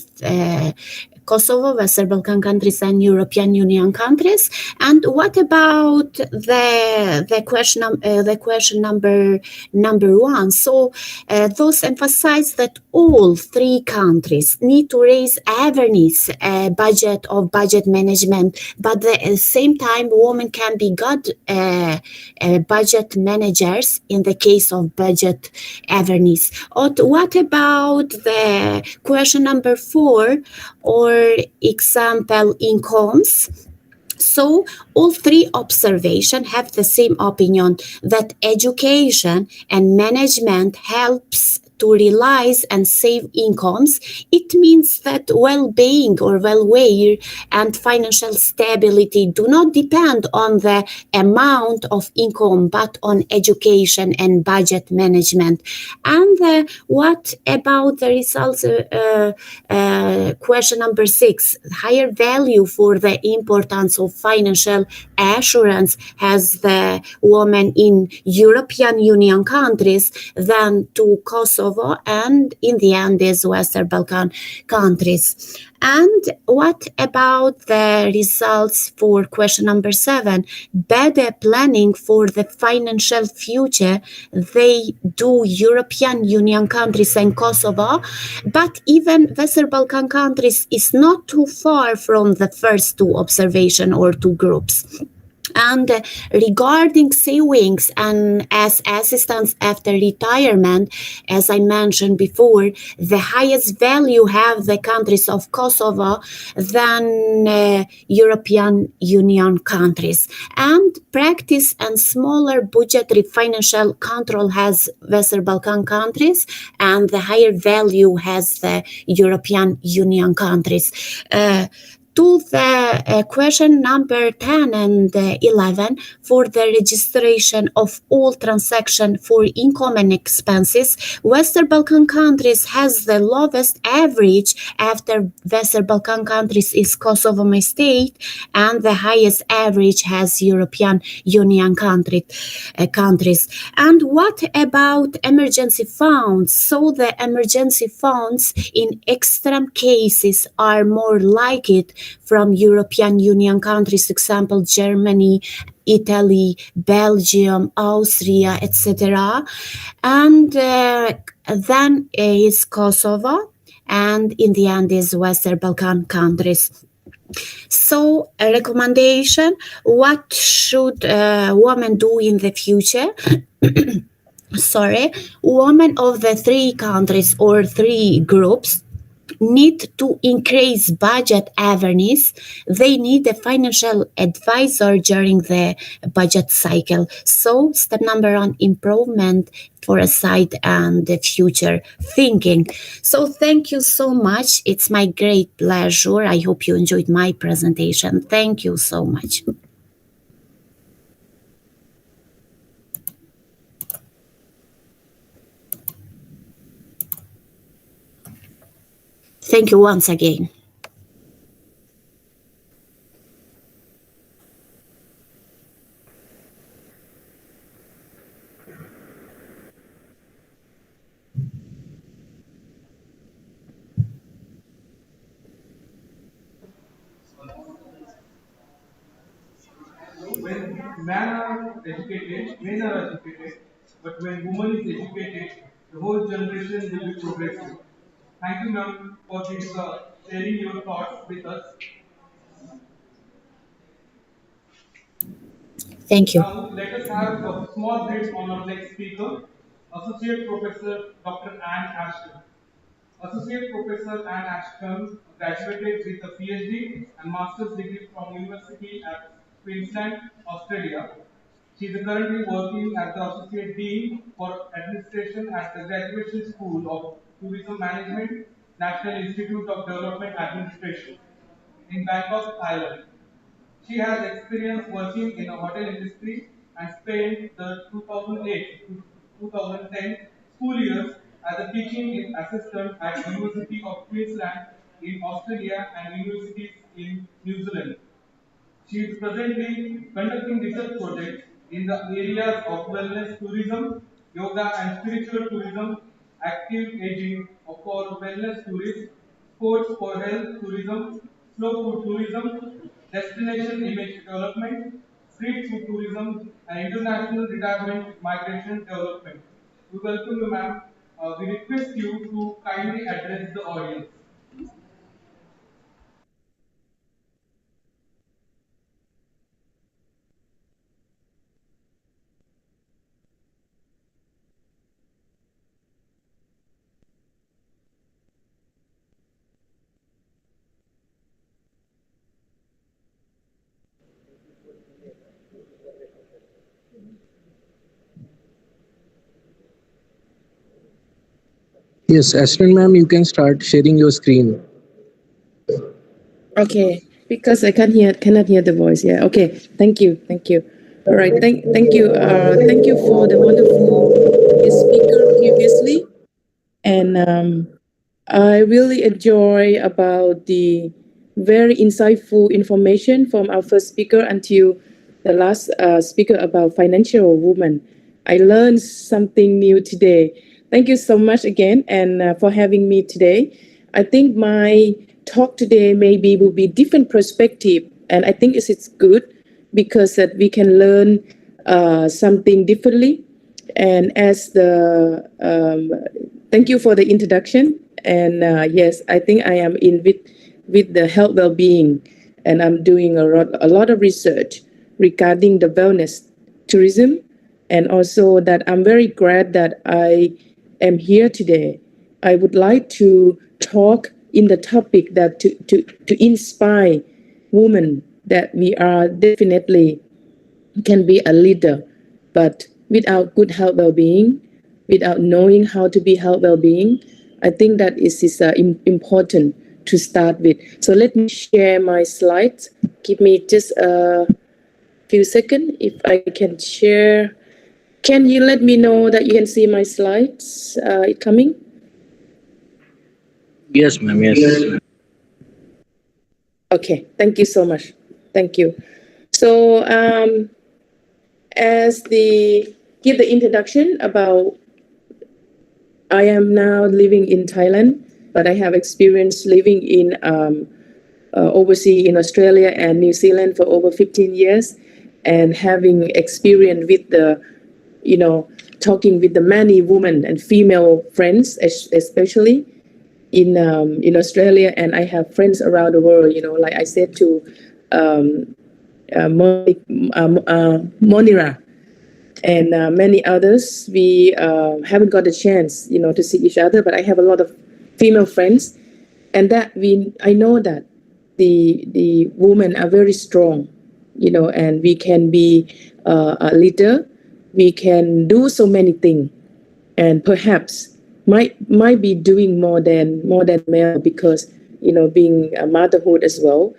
Speaker 8: Kosovo, Western Balkan countries, and European Union countries. And what about the question number 1? So those emphasize that all 3 countries need to raise awareness budget management, but at the same time, women can be good budget managers in the case of budget awareness. What about the question number 4, or example, incomes? So all 3 observations have the same opinion, that education and management helps to realize and save incomes. It means that well-being or welfare and financial stability do not depend on the amount of income, but on education and budget management. And what about the results? Question number 6, higher value for the importance of financial assurance has the woman in European Union countries than to Kosovo, and in the end is Western Balkan countries. And what about the results for question number 7? Better planning for the financial future, they do European Union countries and Kosovo, but even Western Balkan countries is not too far from the first 2 observation or 2 groups. And regarding savings and as assistance after retirement, as I mentioned before, the highest value have the countries of Kosovo than European Union countries. And practice and smaller budgetary financial control has Western Balkan countries, and the higher value has the European Union countries. To the question number 10 and 11, for the registration of all transaction for income and expenses, Western Balkan countries has the lowest average. After Western Balkan countries is Kosovo, my state, and the highest average has European Union countries. And what about emergency funds? So the emergency funds in extreme cases are more like it from European Union countries, example, Germany, Italy, Belgium, Austria, etc. And then is Kosovo, and in the end is Western Balkan countries. So a recommendation, what should women do in the future? Women of the 3 countries or 3 groups need to increase budget awareness. They need a financial advisor during the budget cycle. So step number 1, improvement foresight and the future thinking. So thank you so much. It's my great pleasure. I hope you enjoyed my presentation. Thank you so much. Thank you once again.
Speaker 3: When men are educated, but when woman is educated, the whole generation will be progressive. Thank you, ma'am, for this sharing your thoughts with us.
Speaker 8: Thank you.
Speaker 3: Now, let us have a small brief on our next speaker, Associate Professor Dr. Anne Ashton. Associate Professor Anne Ashton graduated with a PhD and Master's degree from University at Queensland, Australia. She is currently working as the Associate Dean for Administration at the Graduation School of Tourism Management, National Institute of Development Administration in Bangkok, Thailand. She has experience working in a hotel industry and spent the 2008 to 2010 school years as a teaching assistant at University of Queensland in Australia and universities in New Zealand. She is presently conducting research projects in the areas of wellness tourism, yoga and spiritual tourism, active aging for wellness tourism, sports for health tourism, slow food tourism, destination image development, street food tourism, and international retirement migration development. We welcome you, ma'am. We request you to kindly address the audience.
Speaker 7: Yes, Ashton ma'am, you can start sharing your screen.
Speaker 1: Okay, because I cannot hear the voice. Yeah. Okay. Thank you. All right. Thank you. Thank you for the wonderful speaker previously, and I really enjoy about the very insightful information from our first speaker until the last speaker about financial woman. I learned something new today. Thank you so much again, and for having me today. I think my talk today maybe will be different perspective, and I think it's good because that we can learn something differently. And as the thank you for the introduction. And yes, I think I am in with the health well-being, and I'm doing a lot of research regarding the wellness tourism, and also that I'm very glad that I am here today. I would like to talk in the topic that to inspire women that we are definitely can be a leader, but without good health well-being, without knowing how to be health well-being, I think that is important to start with. So let me share my slides. Give me just a few seconds if I can share. Can you let me know that you can see my slides? It coming?
Speaker 7: Yes, ma'am. Yes.
Speaker 1: Okay, thank you so much. Thank you. So as the give the introduction about I am now living in Thailand, but I have experience living in overseas in Australia and New Zealand for over 15 years, and having experience with the, talking with the many women and female friends, especially in Australia, and I have friends around the world. Like I said to Monira and many others, we haven't got a chance, to see each other. But I have a lot of female friends, and that I know that the women are very strong, and we can be a leader. We can do so many things, and perhaps might be doing more than male because being a motherhood as well.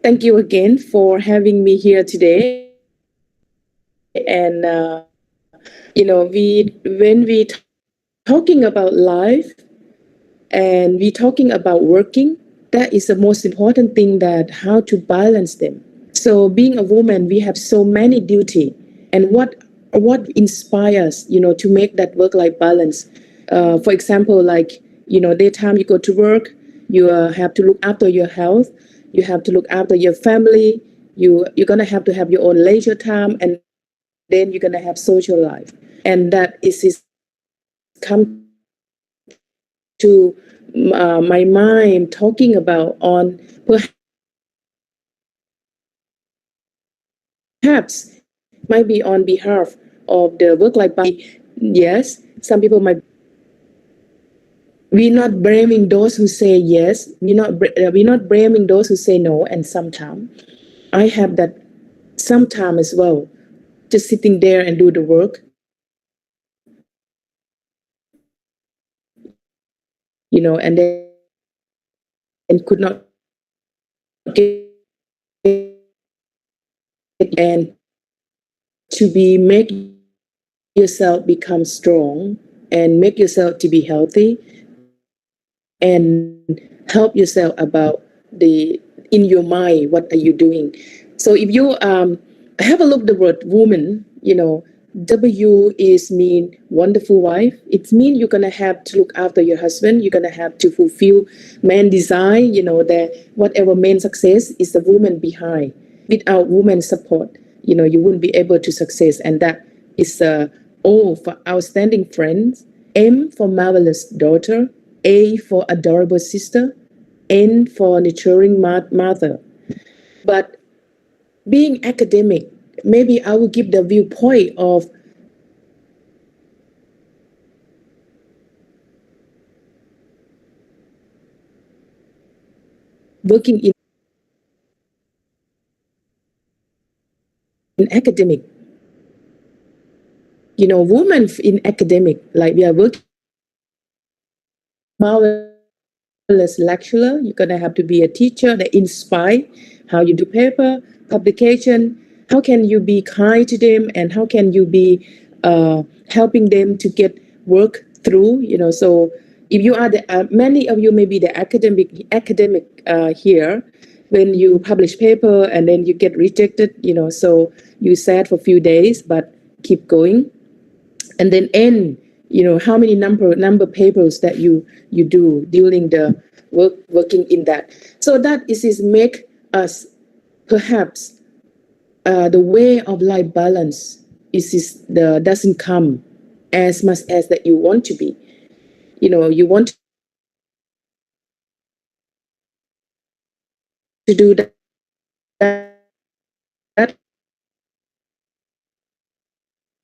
Speaker 1: Thank you again for having me here today. And we when we talking about life, and we're talking about working. That is the most important thing, that how to balance them. So being a woman, we have so many duty, and what inspires, to make that work-life balance. For example, like, daytime you go to work, you have to look after your health, you have to look after your family, you're gonna have to have your own leisure time, and then you're gonna have social life, and that is come to my mind talking about on perhaps might be on behalf of the work-life balance. Yes, some people might. We're not blaming those who say yes. We're not blaming those who say no. And sometimes I have that sometime as well, just sitting there and do the work. And then could not get, and to be make yourself become strong and make yourself to be healthy and help yourself about the in your mind, what are you doing. So if you have a look the word woman, W is mean wonderful wife. It means you're gonna have to look after your husband, you're gonna have to fulfill man desire, that whatever man success is the woman behind. Without woman support, you wouldn't be able to success. And that is O for outstanding friends, M for marvelous daughter, A for adorable sister, N for nurturing mother. But being academic, maybe I will give the viewpoint of working in academic. Women in academic, like we are working marvelous lecturer, you're gonna have to be a teacher that inspire how you do paper, publication, how can you be kind to them, and how can you be helping them to get work through, so if you are many of you may be the academic here, when you publish paper and then you get rejected, so you sad for a few days, but keep going. And then N, how many number papers that you do during the working in that. So that is make us perhaps the way of life balance doesn't come as much as that you want to be. You want to do that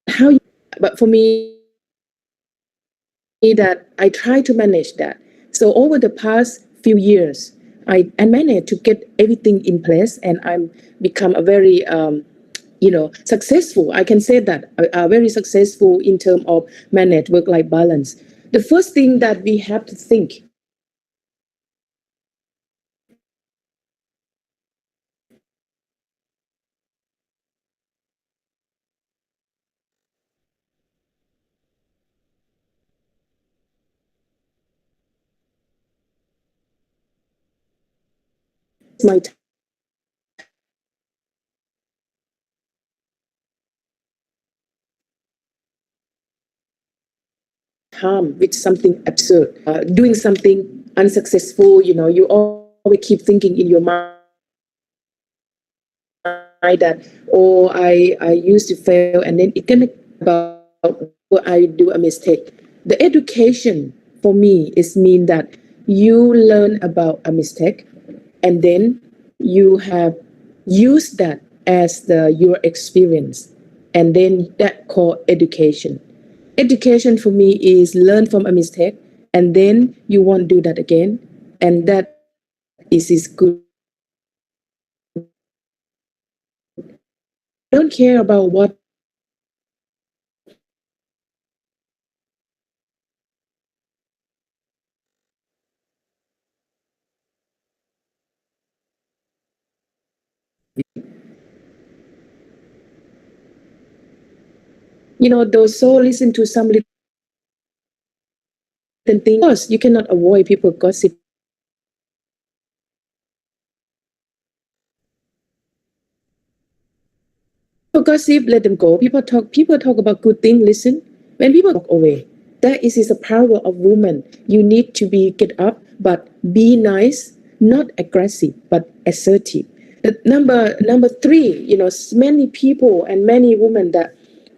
Speaker 1: how you, but for me that I try to manage that. So over the past few years, I managed to get everything in place, and I'm become a very successful. I can say that very successful in terms of manage work-life balance. The first thing that we have to think my harm with something absurd, doing something unsuccessful. You always keep thinking in your mind that, oh, I used to fail, and then it can about I do a mistake. The education for me is mean that you learn about a mistake, and then you have used that as your experience, and then that called education. Education for me is learn from a mistake, and then you won't do that again, and that is good. Don't care about what those so listen to some thing. Of course, you cannot avoid people gossip. People gossip, let them go. People talk about good things, listen. When people walk away, that is the power of women. You need to get up, but be nice, not aggressive, but assertive. The number three, many people and many women that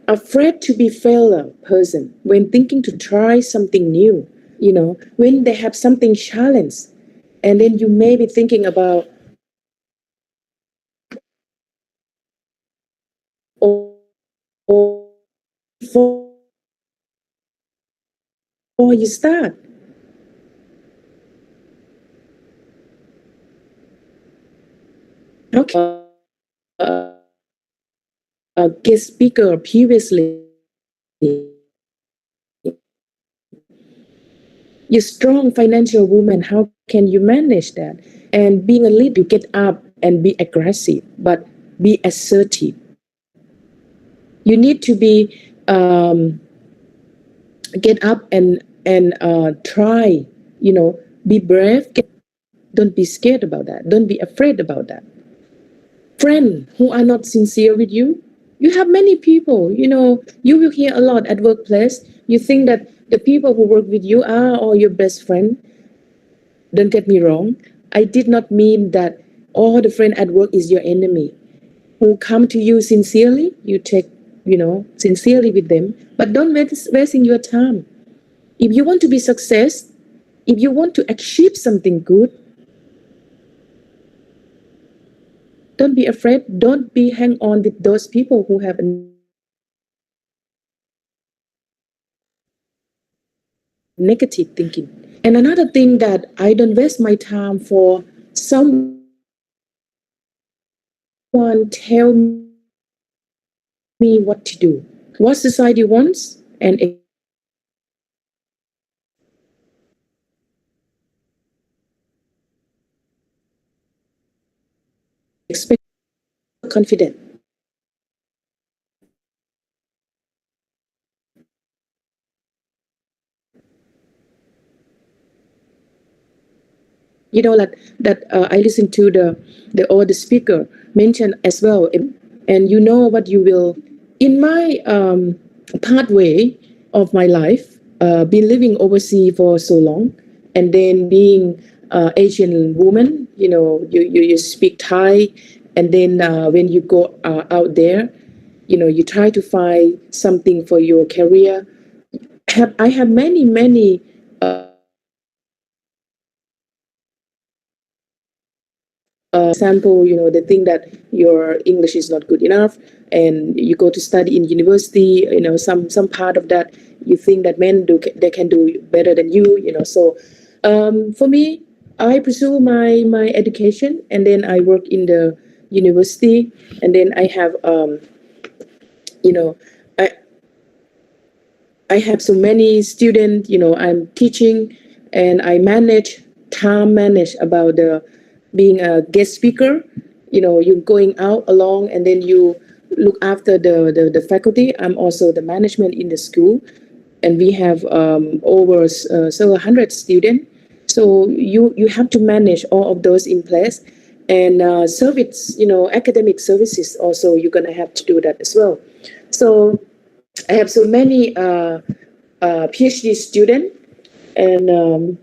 Speaker 1: are afraid to be failure person when thinking to try something new, when they have something challenge, and then you may be thinking about, or before you start. Okay. A guest speaker previously, you're strong financial woman, how can you manage that? And being a leader, you get up and be aggressive, but be assertive. You need to be get up and try, be brave. Don't be scared about that. Don't be afraid about that. Friends who are not sincere with you, you have many people, you will hear a lot at workplace. You think that the people who work with you are all your best friend. Don't get me wrong. I did not mean that all the friend at work is your enemy. Who come to you sincerely, you take, sincerely with them, but don't wasting your time. If you want to be success, if you want to achieve something good, don't be afraid. Don't be hang on with those people who have a negative thinking. And another thing that I don't waste my time for someone tell me what to do, what society wants, and expect confident. I listened to the speaker mentioned as well, and what you will in my pathway of my life, been living overseas for so long, and then being Asian woman, you speak Thai, and then when you go out there, you try to find something for your career. I have many example, they think that your English is not good enough, and you go to study in university, some part of that you think that they can do better than you, so for me, I pursue my education, and then I work in the university, and then I have I I have so many students, I'm teaching, and I manage about being a guest speaker. You're going out along, and then you look after the faculty. I'm also the management in the school, and we have over several hundred students. So you have to manage all of those in place, and service, academic services also, you're gonna have to do that as well. So I have so many PhD students, and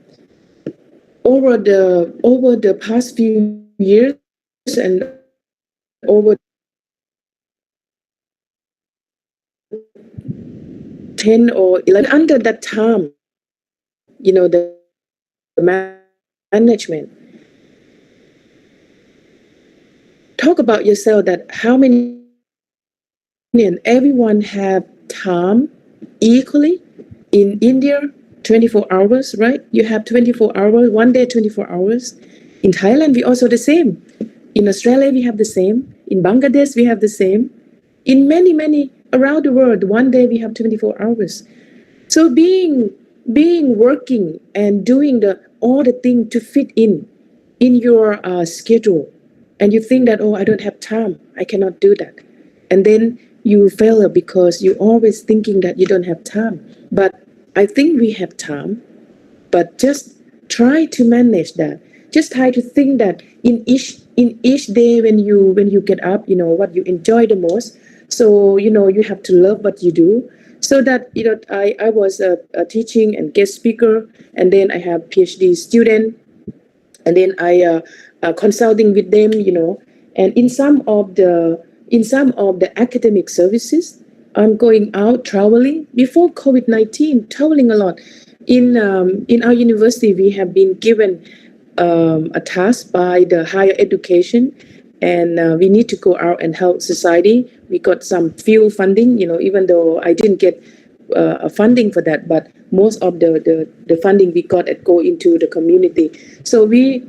Speaker 1: over the past few years, and over 10 or 11, under that time, the management. Talk about yourself, that how many, and everyone have time equally. In India, 24 hours, right? You have 24 hours, one day, 24 hours. In Thailand, we also the same. In Australia, we have the same. In Bangladesh, we have the same. In many around the world, one day we have 24 hours. So being working and doing all the things to fit in your schedule, and you think that, oh, I don't have time, I cannot do that, and then you fail because you always thinking that you don't have time. But I think we have time. but just try to manage that. Just try to think that in each day when you get up, what you enjoy the most. So you have to love what you do. So that I was a teaching and guest speaker, and then I have PhD student, and then I consulting with them, and in some of the academic services, I'm going out traveling. Before COVID-19, traveling a lot. In our university, we have been given a task by the higher education, and we need to go out and help society. We got some few funding, even though I didn't get a funding for that, but most of the funding we got go into the community. So we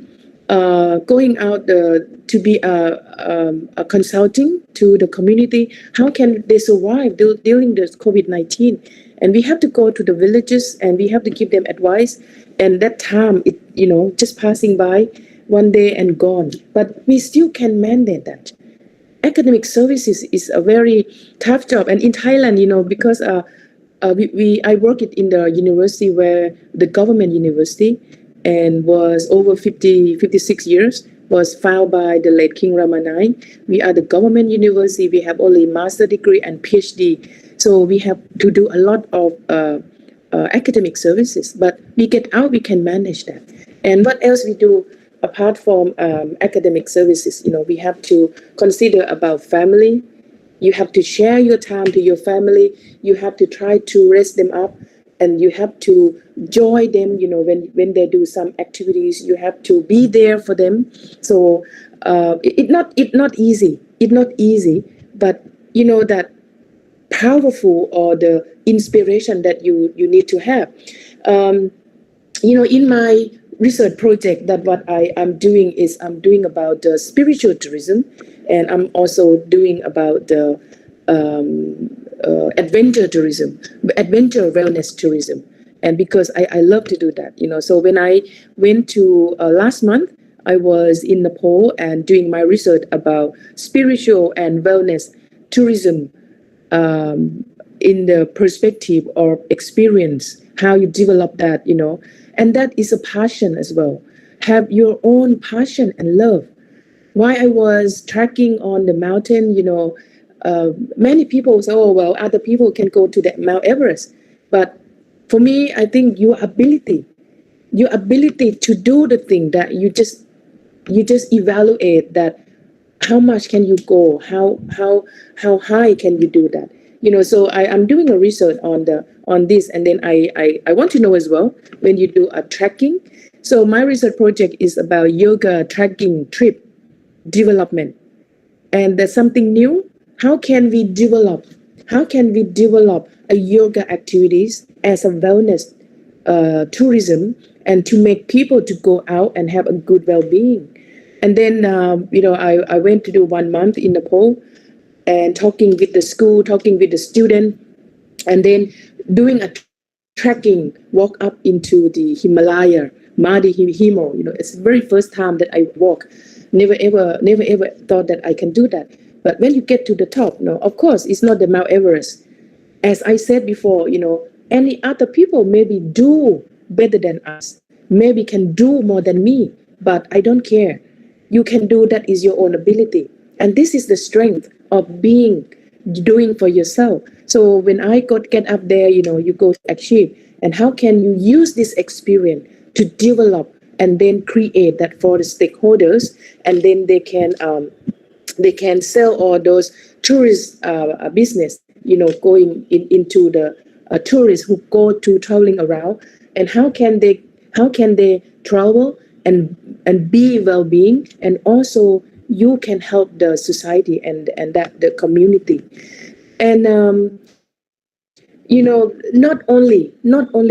Speaker 1: going out to be a consulting to the community. How can they survive during this COVID-19? And we have to go to the villages and we have to give them advice. And that time, just passing by one day and gone. But we still can mandate that. Academic services is a very tough job. And in Thailand, because I work in the university where the government university, and was over 56 years, was founded by the late King Rama IX. We are the government university. We have only master degree and PhD. So we have to do a lot of academic services, but we get out, we can manage that. And what else we do apart from academic services? We have to consider about family. You have to share your time to your family. You have to try to raise them up, and you have to join them, when they do some activities. You have to be there for them. So it's not easy. It's not easy, but that powerful or the inspiration that you need to have. In my research project, that what I'm doing is I'm doing about the spiritual tourism, and I'm also doing about the adventure tourism, adventure wellness tourism. And because I love to do that, so when I went to last month, I was in Nepal and doing my research about spiritual and wellness tourism in the perspective or experience, how you develop that, and that is a passion as well. Have your own passion and love. While I was trekking on the mountain, many people say, oh, well, other people can go to the Mount Everest. But for me, I think your ability to do the thing that you just evaluate that, how much can you go? How high can you do that? So I'm doing a research on this, and then I want to know as well, when you do a trekking. So my research project is about yoga trekking trip development, and there's something new. How can we develop a yoga activities as a wellness tourism, and to make people to go out and have a good well-being? And then I went to do 1 month in Nepal, and talking with the school, talking with the student, and then doing a trekking walk up into the Himalaya, Madi Himo. It's the very first time that I walk. Never ever thought that I can do that. But when you get to the top, of course, it's not the Mount Everest. As I said before, any other people maybe do better than us, maybe can do more than me, but I don't care. You can do that is your own ability. And this is the strength of doing for yourself. So when I get up there, you go to achieve. And how can you use this experience to develop and then create that for the stakeholders, and then they can sell all those tourist business, going into the tourists who go to traveling around, and how can they travel and be well-being, and also you can help the society and that the community. And not only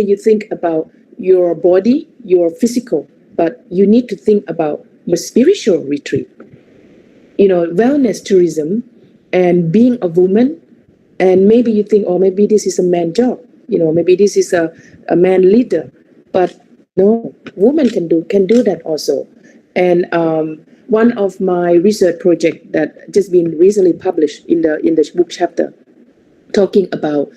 Speaker 1: you think about your body, your physical, but you need to think about your spiritual retreat. Wellness tourism and being a woman, and maybe you think, oh, maybe this is a man job, maybe this is a man leader, but no, women can do that also. And one of my research project that just been recently published in the book chapter, talking about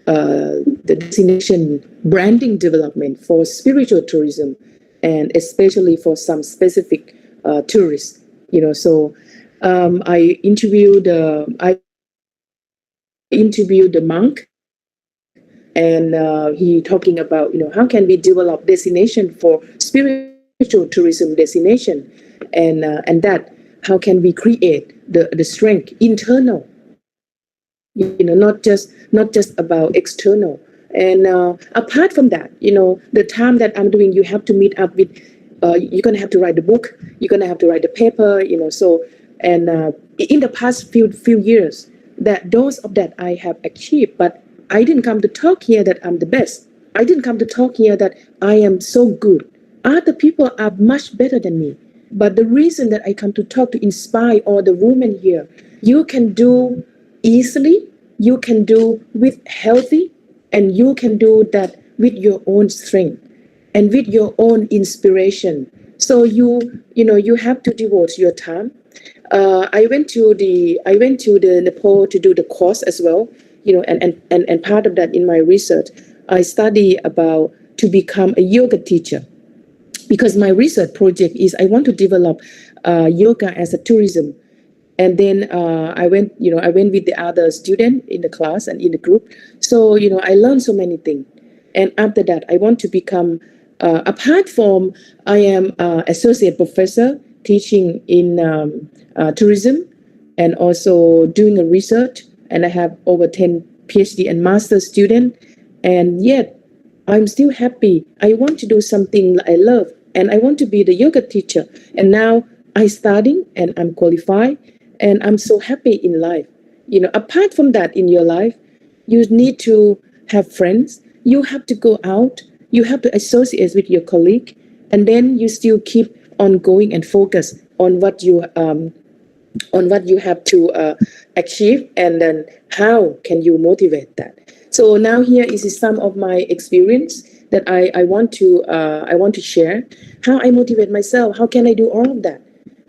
Speaker 1: the destination branding development for spiritual tourism, and especially for some specific tourists. So I interviewed the monk, and he talking about how can we develop destination for spiritual tourism destination, and that how can we create the strength internal, not just about external. And apart from that, the time that I'm doing, you have to meet up with you're gonna have to write the book, you're gonna have to write the paper, so. And in the past few years, that those of that I have achieved, but I didn't come to talk here that I'm the best. I didn't come to talk here that I am so good. Other people are much better than me. But the reason that I come to talk to inspire all the women here, you can do easily, you can do with healthy, and you can do that with your own strength and with your own inspiration. So you have to devote your time. I went to the Nepal to do the course as well, and part of that in my research, I study about to become a yoga teacher, because my research project is I want to develop yoga as a tourism. And then I went with the other student in the class and in the group. So I learned so many things. And after that, I want to become apart from I am associate professor teaching in tourism, and also doing a research, and I have over 10 PhD and master students, and yet I'm still happy. I want to do something I love, and I want to be the yoga teacher. And now I studying and I'm qualified, and I'm so happy in life. Apart from that, in your life, you need to have friends. You have to go out. You have to associate with your colleague, and then you still keep on going and focus on what you have to achieve, and then how can you motivate that. So now here is some of my experience that I want to share. How I motivate myself. How can I do all of that?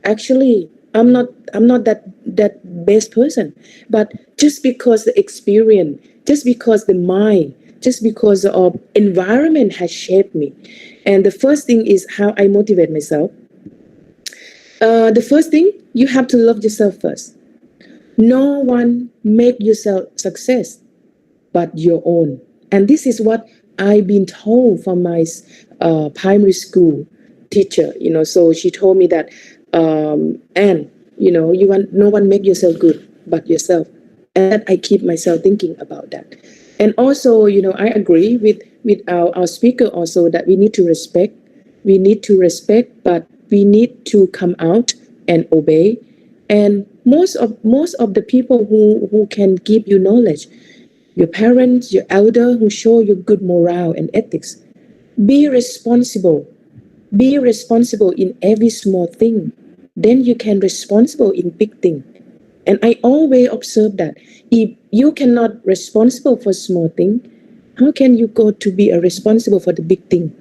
Speaker 1: Actually, I'm not that best person, but just because the experience, just because the mind, just because of environment has shaped me. And the first thing is how I motivate myself. The first thing, you have to love yourself first. No one make yourself success but your own. And this is what I've been told from my primary school teacher. So she told me that, and no one make yourself good but yourself. And I keep myself thinking about that. And also, I agree with our speaker also that we need to respect. We need to respect, but we need to come out and obey. And most of the people who can give you knowledge, your parents, your elder, who show you good morale and ethics. Be responsible. Be responsible in every small thing. Then you can responsible in big thing. And I always observe that if you cannot responsible for small thing, how can you go to be a responsible for the big thing?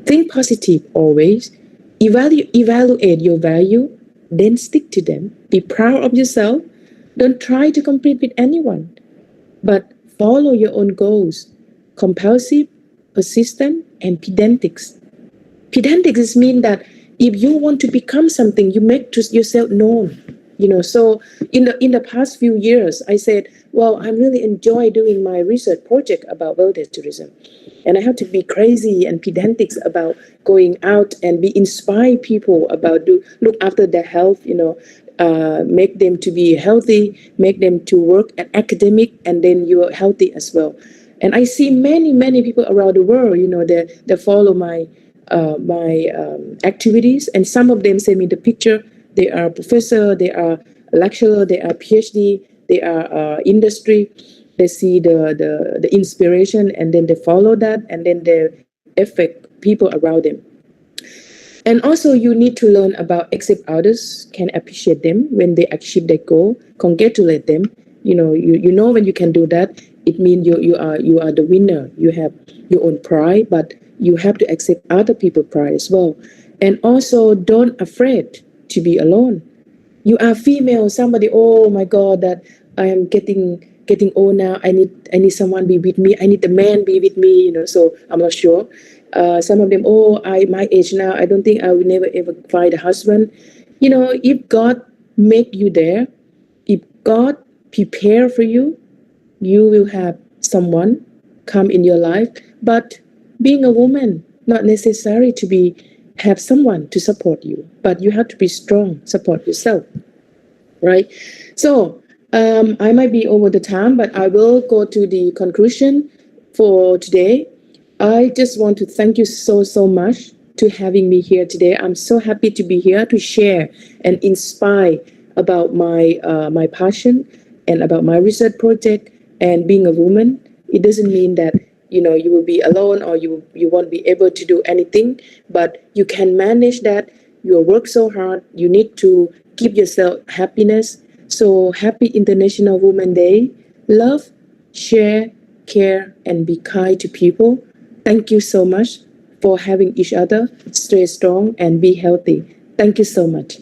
Speaker 1: Think positive always. Evaluate your value, then stick to them. Be proud of yourself. Don't try to compete with anyone, but follow your own goals. Compulsive, persistent, and pedantics. Pedantics mean that if you want to become something, you make yourself known. So in the past few years, I said, well, I really enjoy doing my research project about wellness tourism. And I have to be crazy and pedantic about going out and be inspire people about look after their health, make them to be healthy, make them to work at academic, and then you are healthy as well. And I see many people around the world, they follow my activities, and some of them send me the picture. They are professor, they are lecturer, they are PhD, they are industry. They see the inspiration, and then they follow that, and then they affect people around them. And also you need to learn about accept others, can appreciate them when they achieve their goal, congratulate them. When you can do that, it means you are the winner. You have your own pride, but you have to accept other people's pride as well. And also don't afraid to be alone. You are female, somebody, oh my God, that I am getting getting old now. I need someone be with me. I need the man be with me. So I'm not sure. Some of them, my age now, I don't think I will never ever find a husband. If God make you there, if God prepare for you, you will have someone come in your life. But being a woman, not necessary to be have someone to support you, but you have to be strong, support yourself, right? So I might be over the time, but I will go to the conclusion for today. I just want to thank you so much to having me here today. I'm so happy to be here to share and inspire about my passion and about my research project and being a woman. It doesn't mean that you will be alone or you won't be able to do anything, but you can manage that. You work so hard. You need to give yourself happiness. So happy International Women's Day. Love, share, care, and be kind to people. Thank you so much for having each other. Stay strong and be healthy. Thank you so much.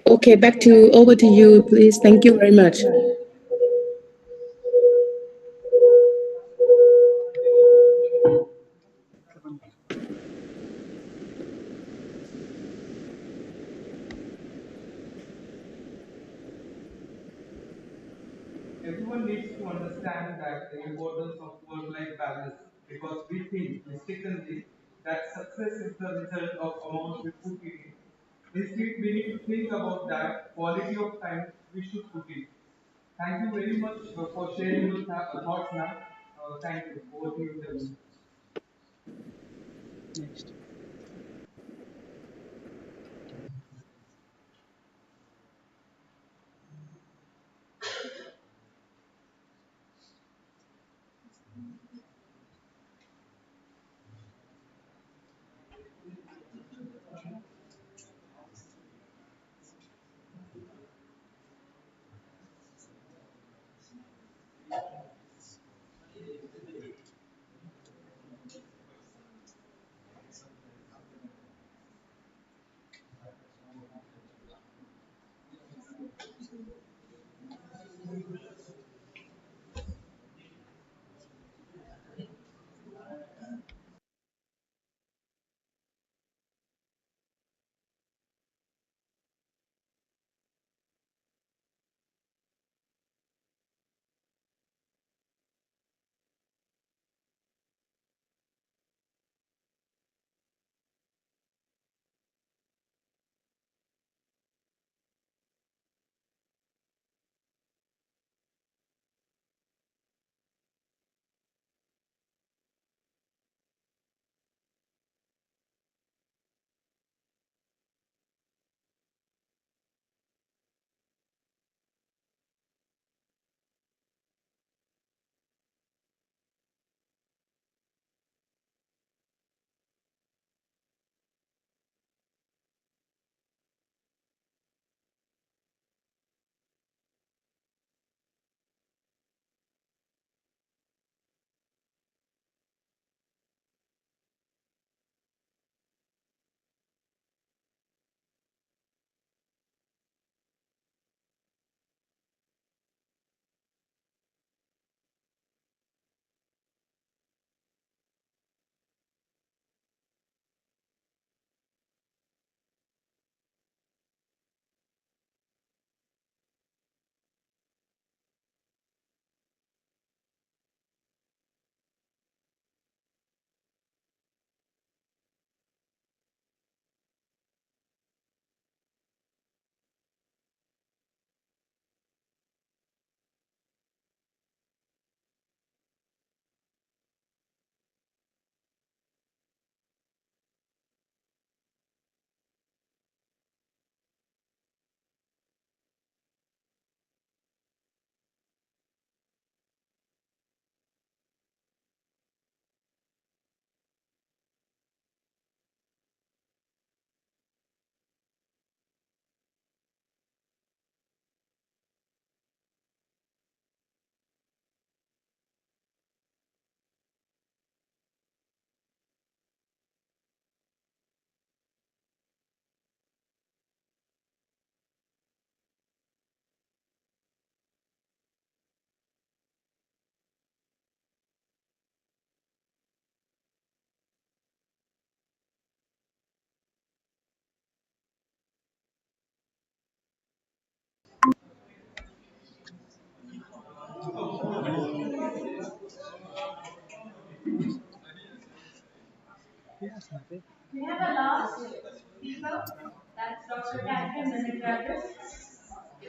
Speaker 1: Okay, over to you, please. Thank you very much.
Speaker 3: Everyone needs to understand that the importance of work-life balance, because we think mistakenly that success is the result of amount we put in. Instead, we need to think about that quality of time we should put in. Thank you very much for sharing your thoughts, ma'am. Thank you. Over to you, Devin.
Speaker 5: Next. Yes, Nate.
Speaker 4: We have a last speaker, that's Dr. Catherine Dnyanganga.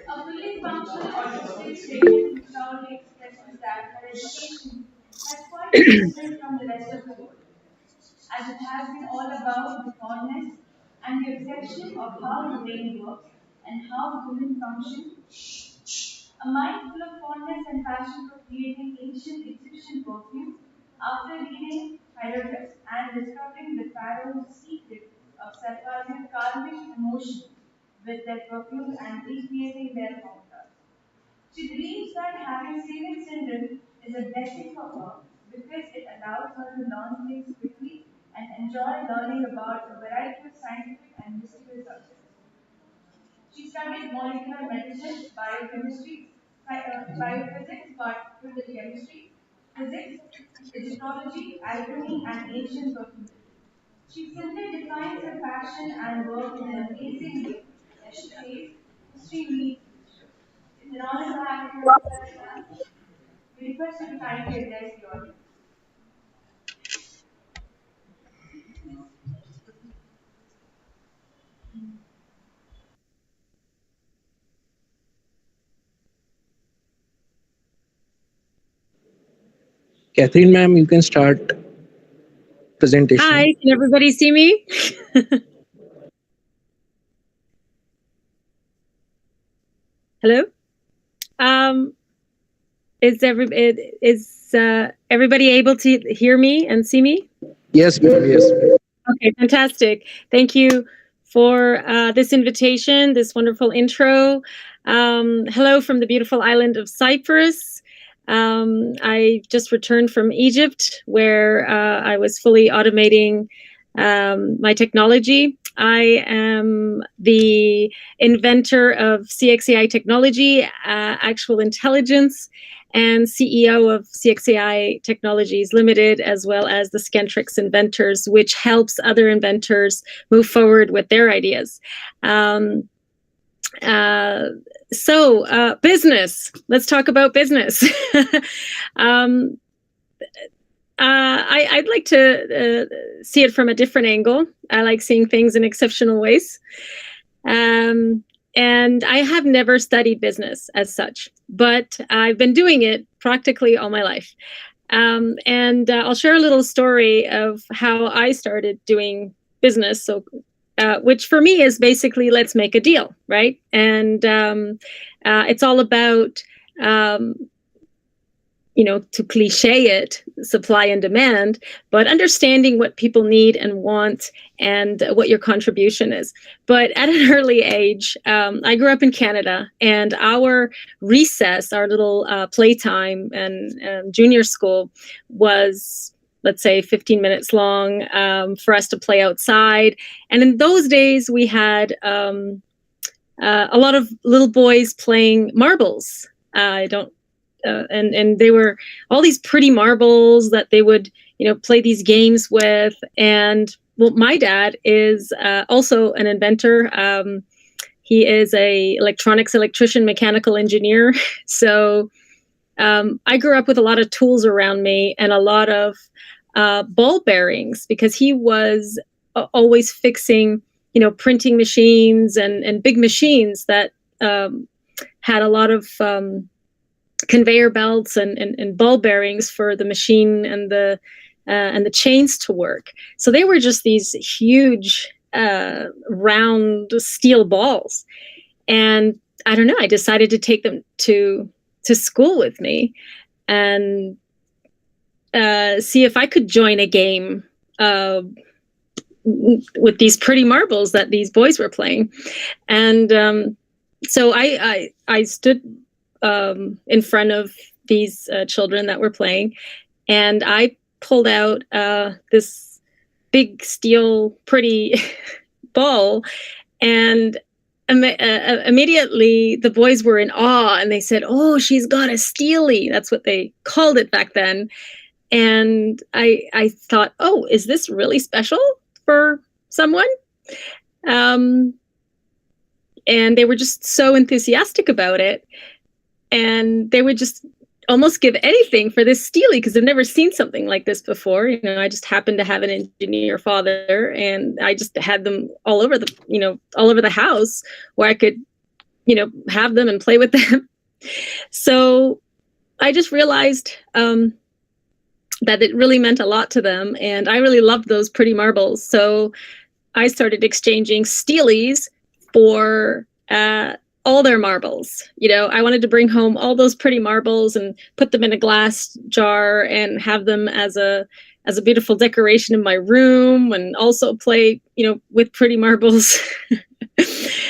Speaker 4: A fully functional autistic statement which proudly expresses that her education has quite different from the rest of the world, as it has been all about the fondness and the obsession of how the brain works and how human function. A mind full of fondness and passion for creating ancient Egyptian perfume, after reading hieroglyphs and discovering the pharaoh's secret of surpassing karmic emotions with their perfumes and recreating their formulas. She believes that having Seaweed syndrome is a blessing for her because it allows her to learn things quickly and enjoy learning about a variety of scientific and mystical subjects. She studied molecular medicine, biochemistry, biophysics, particularly chemistry, physics, Egyptology, alchemy, and ancient perfumery. She simply defines her passion and work in an amazing way. As she says, history meets future. It's an honor to have you here with us, ma'am. We request you to kindly address the audience.
Speaker 7: Catherine, ma'am, you can start presentation.
Speaker 9: Hi, can everybody see me? Hello? Is everybody able to hear me and see me?
Speaker 7: Yes, ma'am. Yes.
Speaker 9: Okay, fantastic. Thank you for this invitation, this wonderful intro. Hello from the beautiful island of Cyprus. I just returned from Egypt, where I was fully automating my technology. I am the inventor of CXAI technology, actual intelligence, and CEO of CXAI Technologies Limited, as well as the Scantrix Inventors, which helps other inventors move forward with their ideas. Business. Let's talk about business. I'd like to see it from a different angle. I like seeing things in exceptional ways. And I have never studied business as such, but I've been doing it practically all my life. I'll share a little story of how I started doing business. So, which for me is basically, let's make a deal, right? And it's all about, to cliche it, supply and demand, but understanding what people need and want and what your contribution is. But at an early age, I grew up in Canada, and our recess, our little playtime and junior school was, let's say, 15 minutes long for us to play outside. And in those days, we had a lot of little boys playing marbles. And they were all these pretty marbles that they would, play these games with. And well, my dad is also an inventor. He is a electrician, mechanical engineer. So I grew up with a lot of tools around me and a lot of ball bearings, because he was always fixing, printing machines and big machines that had a lot of conveyor belts and ball bearings for the machine and the chains to work. So they were just these huge round steel balls. And I don't know, I decided to take them to school with me and see if I could join a game with these pretty marbles that these boys were playing. And so I stood in front of these children that were playing, and I pulled out this big steel pretty ball, and immediately the boys were in awe, and they said, "Oh, she's got a steely." That's what they called it back then. And I thought, oh, is this really special for someone? And they were just so enthusiastic about it. And they would just almost give anything for this steely because I've never seen something like this before. You know, I just happened to have an engineer father, and I just had them all over the house where I could, have them and play with them. So I just realized that it really meant a lot to them, and I really loved those pretty marbles. So I started exchanging steelies for all their marbles. I wanted to bring home all those pretty marbles and put them in a glass jar and have them as a beautiful decoration in my room, and also play, with pretty marbles.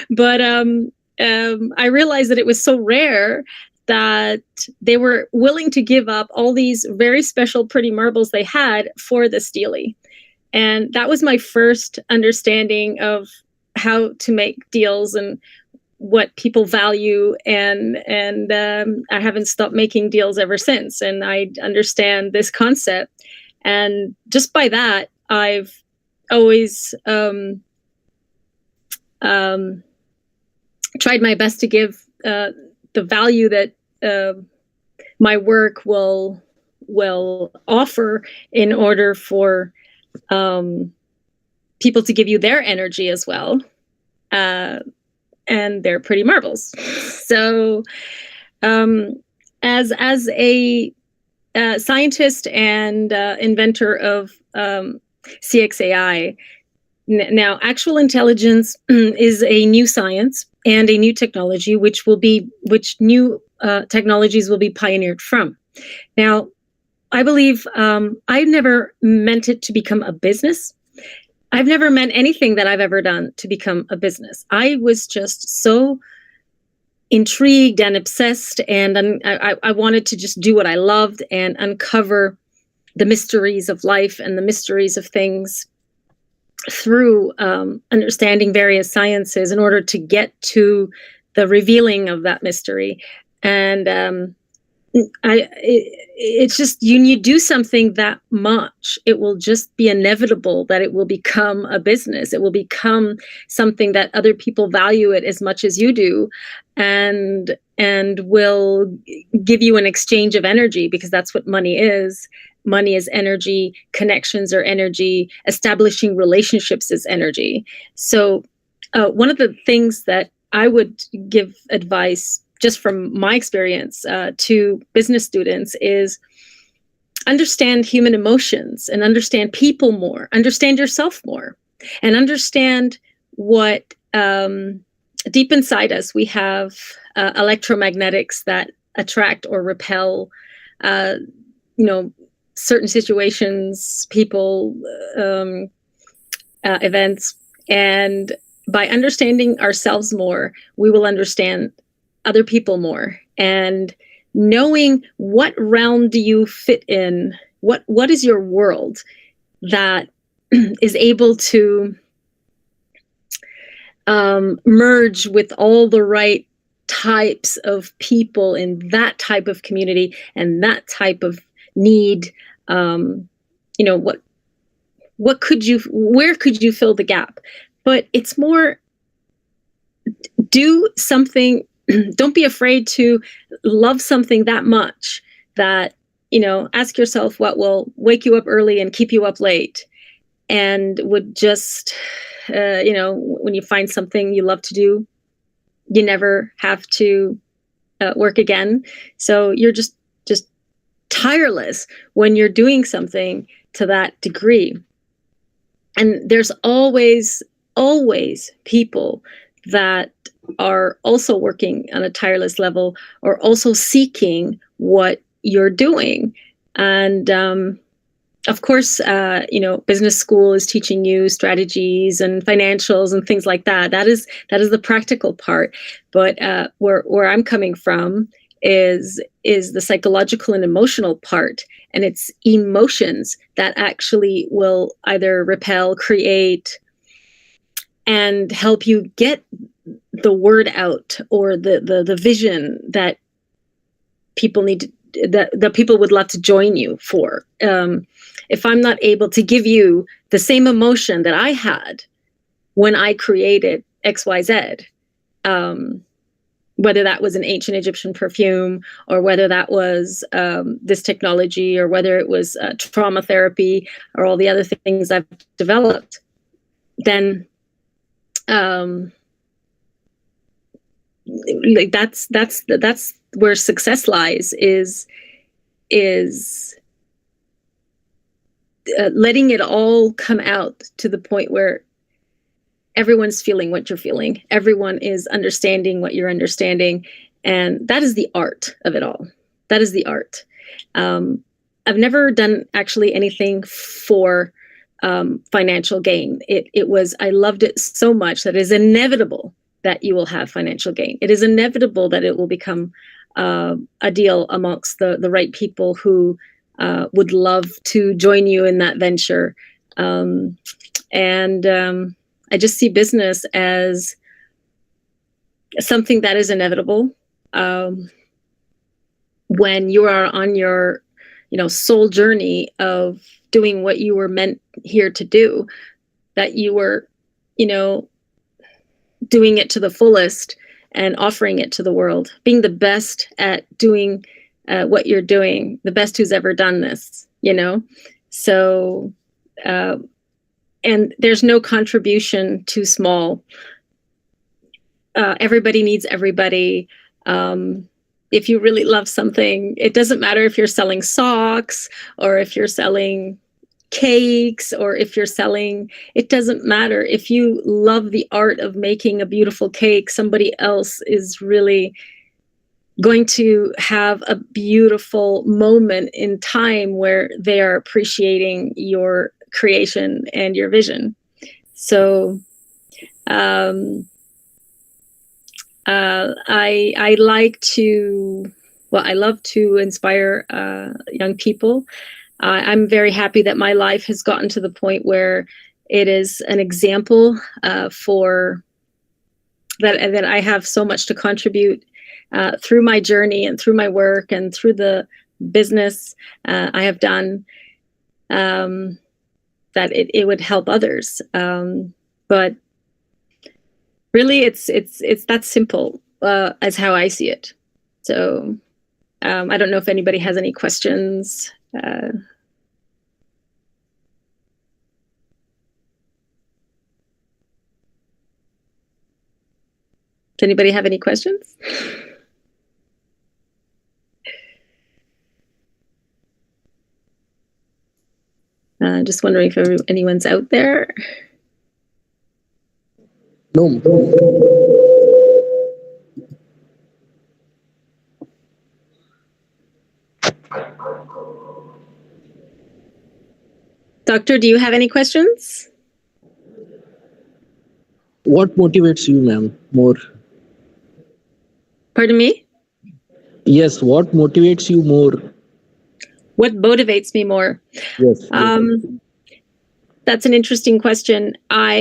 Speaker 9: But I realized that it was so rare that they were willing to give up all these very special pretty marbles they had for the steely. And that was my first understanding of how to make deals and what people value. And I haven't stopped making deals ever since. And I understand this concept. And just by that, I've always tried my best to give the value that my work will offer in order for people to give you their energy as well, and their pretty marbles. So as a scientist and inventor of CXAI, now actual intelligence is a new science and a new technology, which new technologies will be pioneered from. Now, I believe I never meant it to become a business. I've never meant anything that I've ever done to become a business. I was just so intrigued and obsessed, and I wanted to just do what I loved and uncover the mysteries of life and the mysteries of things through understanding various sciences in order to get to the revealing of that mystery. And it's just, you do something that much, it will just be inevitable that it will become a business. It will become something that other people value it as much as you do, and will give you an exchange of energy, because that's what money is. Money is energy, connections are energy, establishing relationships is energy. So one of the things that I would give advice, just from my experience, to business students is understand human emotions and understand people more, understand yourself more, and understand what deep inside us we have electromagnetics that attract or repel, certain situations, people, events. And by understanding ourselves more, we will understand other people more. And knowing what realm do you fit in, what is your world that is able to merge with all the right types of people in that type of community and that type of need. Where could you fill the gap? But it's more, do something. Don't be afraid to love something that much that, ask yourself what will wake you up early and keep you up late, and would just, when you find something you love to do, you never have to work again. So you're just tireless when you're doing something to that degree. And there's always people that are also working on a tireless level, or also seeking what you're doing. And of course, business school is teaching you strategies and financials and things like that. That is the practical part. But where I'm coming from is the psychological and emotional part. And it's emotions that actually will either repel, create, and help you get the word out, or the vision that people need that people would love to join you for. If I'm not able to give you the same emotion that I had when I created XYZ, whether that was an ancient Egyptian perfume, or whether that was this technology, or whether it was trauma therapy, or all the other things I've developed, then like that's where success lies, is letting it all come out to the point where everyone's feeling what you're feeling, everyone is understanding what you're understanding, and that is the art of it all. That is the art. I've never done actually anything for financial gain. I loved it so much that it is inevitable that you will have financial gain. It is inevitable that it will become a deal amongst the right people who would love to join you in that venture. I just see business as something that is inevitable. When you are on your, soul journey of doing what you were meant here to do, that you were, doing it to the fullest and offering it to the world, being the best at doing what you're doing, the best who's ever done this, So, and there's no contribution too small. Everybody needs everybody. If you really love something, it doesn't matter if you're selling socks or if you're selling cakes or if you're selling, it doesn't matter. If you love the art of making a beautiful cake, somebody else is really going to have a beautiful moment in time where they are appreciating your creation and your vision. So I love to inspire young people. I'm very happy that my life has gotten to the point where it is an example for that I have so much to contribute through my journey and through my work and through the business I have done, that it would help others. But really, it's that simple as how I see it. So I don't know if anybody has any questions. Does anybody have any questions? Just wondering if anyone's out there.
Speaker 7: No.
Speaker 9: Doctor, do you have any questions?
Speaker 7: What motivates you, ma'am, more?
Speaker 9: Pardon me?
Speaker 7: Yes, what motivates you more?
Speaker 9: What motivates me more?
Speaker 7: Yes.
Speaker 9: That's an interesting question. I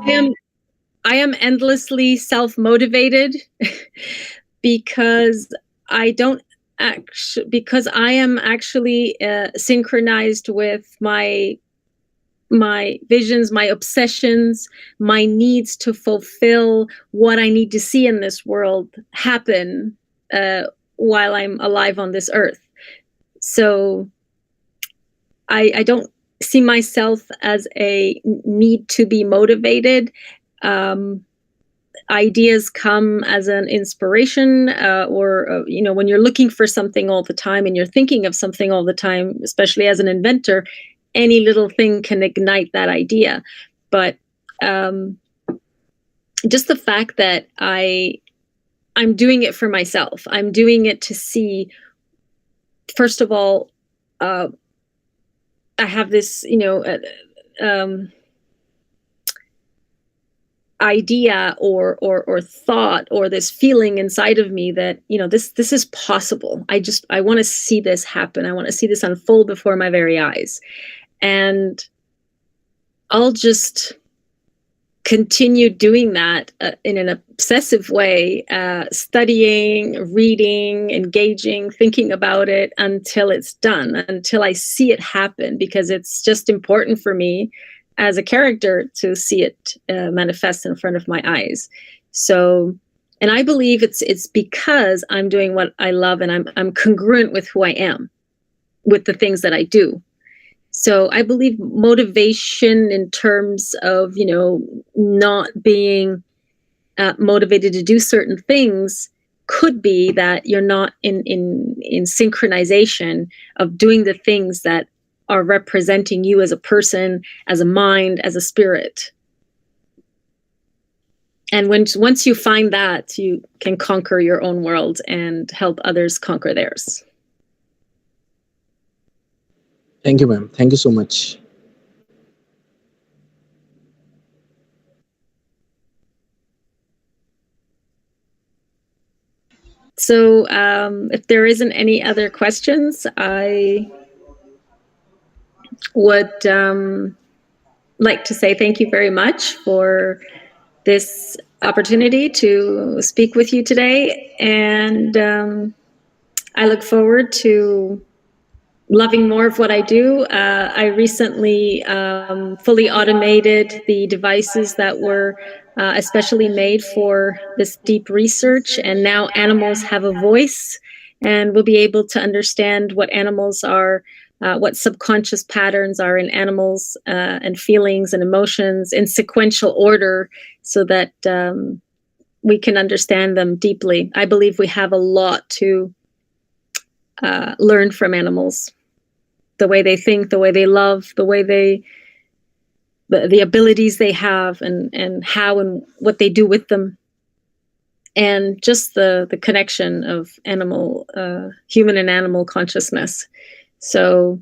Speaker 9: am endlessly self-motivated because I am actually synchronized with my visions, my obsessions, my needs to fulfill what I need to see in this world happen while I'm alive on this earth. So I don't see myself as a need to be motivated. Ideas come as an inspiration, or when you're looking for something all the time and you're thinking of something all the time, especially as an inventor, any little thing can ignite that idea. But just the fact that I'm doing it for myself, I'm doing it to see, first of all, I have this, idea or thought or this feeling inside of me that, this is possible. I want to see this happen. I want to see this unfold before my very eyes. And I'll just continue doing that in an obsessive way, studying, reading, engaging, thinking about it until it's done, until I see it happen, because it's just important for me as a character to see it manifest in front of my eyes. So, and I believe it's because I'm doing what I love and I'm congruent with who I am, with the things that I do. So I believe motivation in terms of, not being motivated to do certain things could be that you're not in synchronization of doing the things that are representing you as a person, as a mind, as a spirit. And once you find that, you can conquer your own world and help others conquer theirs.
Speaker 7: Thank you, ma'am. Thank you so much.
Speaker 9: So if there isn't any other questions, I would like to say thank you very much for this opportunity to speak with you today. And I look forward to loving more of what I do. I recently fully automated the devices that were especially made for this deep research, and now animals have a voice, and we'll be able to understand what animals are, what subconscious patterns are in animals, and feelings and emotions in sequential order, so that we can understand them deeply. I believe we have a lot to learn from animals. The way they think, the way they love, the way the abilities they have, and how and what they do with them, and just the connection of human and animal consciousness. So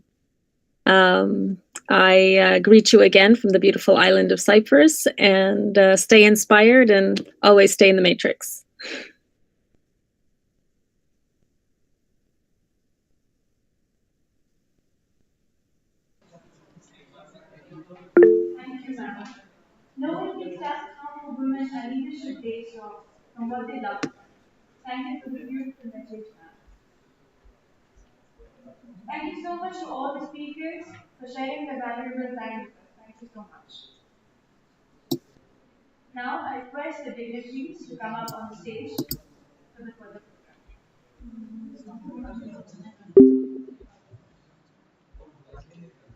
Speaker 9: I greet you again from the beautiful island of Cyprus, and stay inspired and always stay in the matrix.
Speaker 4: Thank you, ma'am. No one can ask how a woman a leadership based off from what they love. Thank you for the beautiful message, ma'am. Thank you so much to all the speakers for sharing their valuable time with us. Thank you so much. Now I request the dignitaries to come up on the stage for the further program.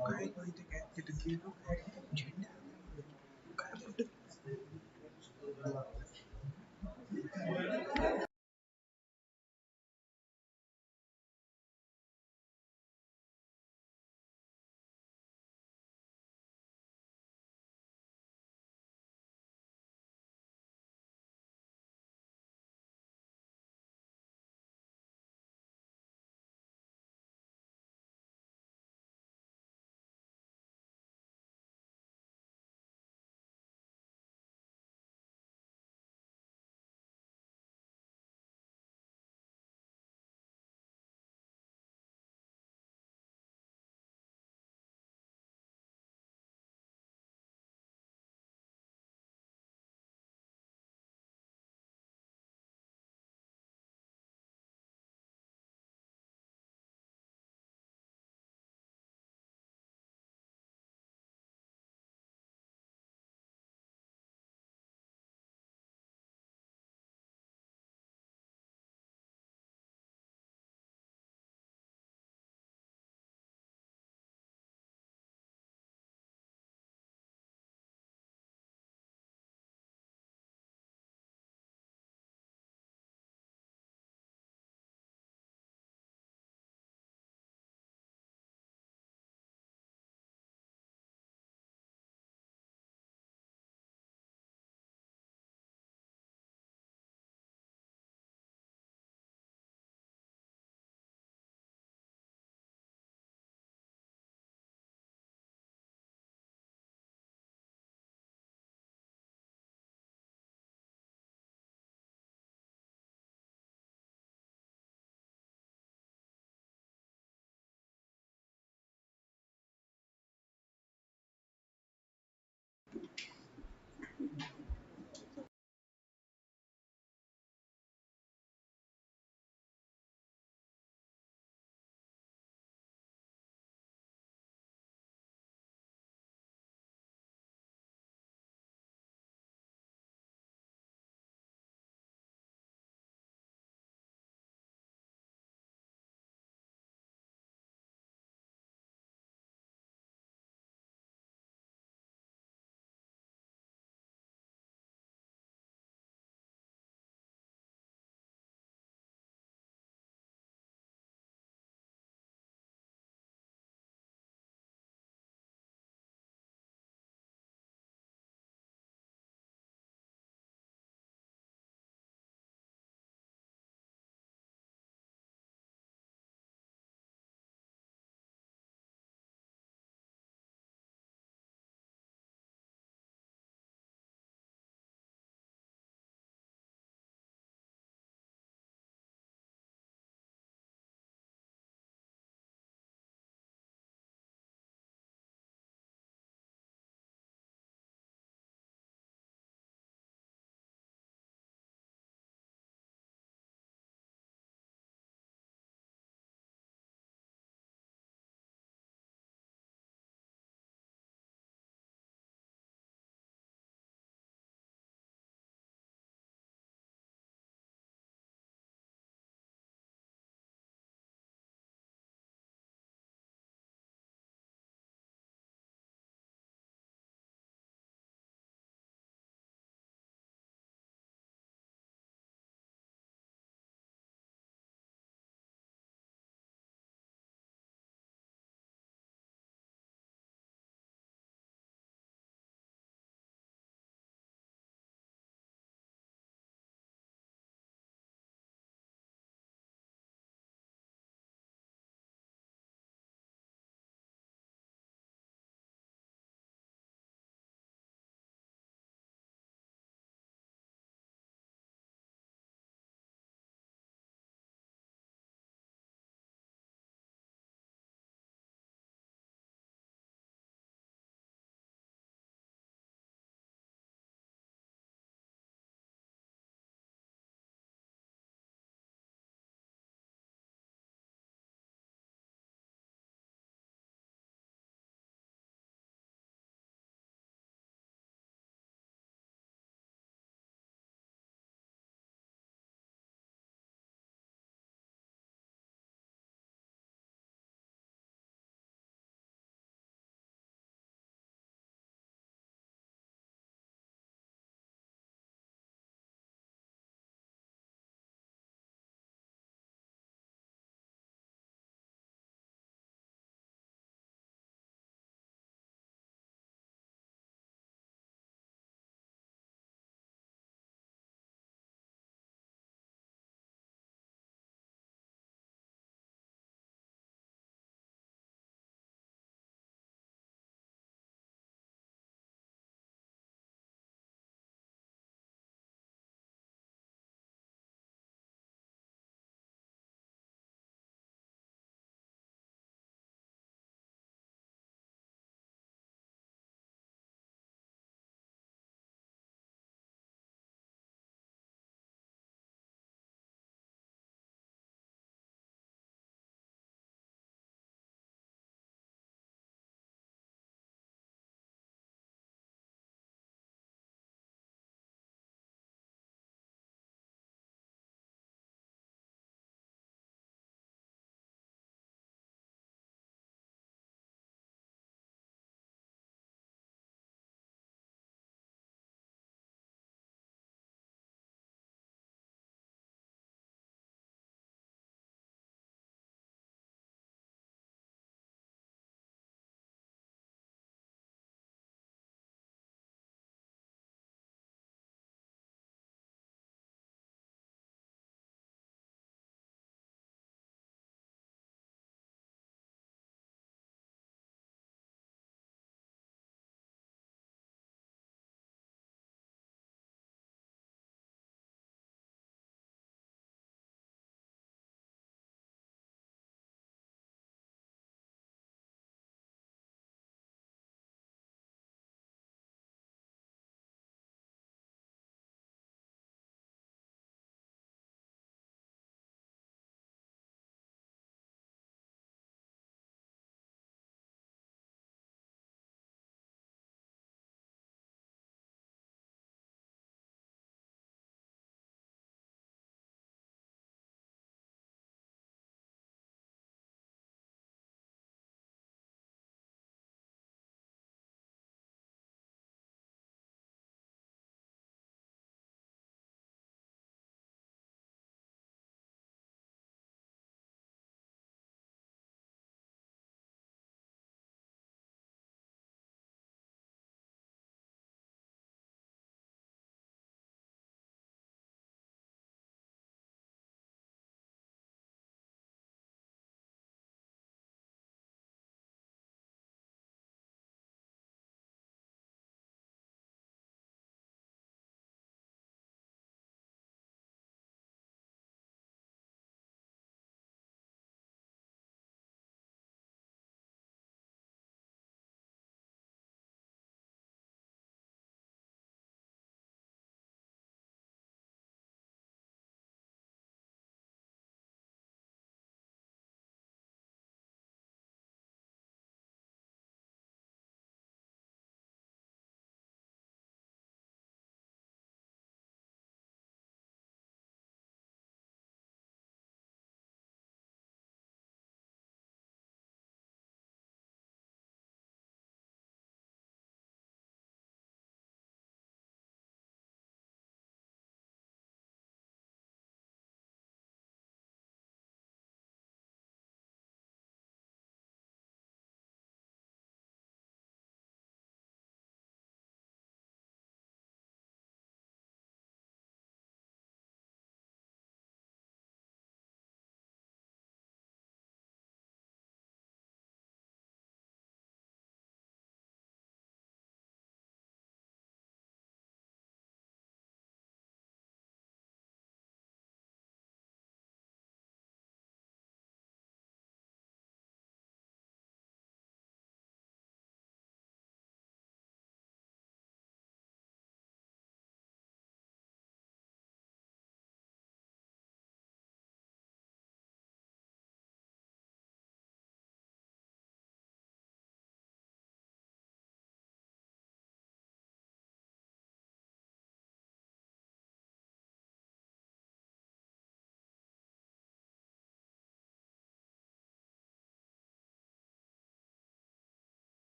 Speaker 5: काय माहिती काय तिथे गेलो काय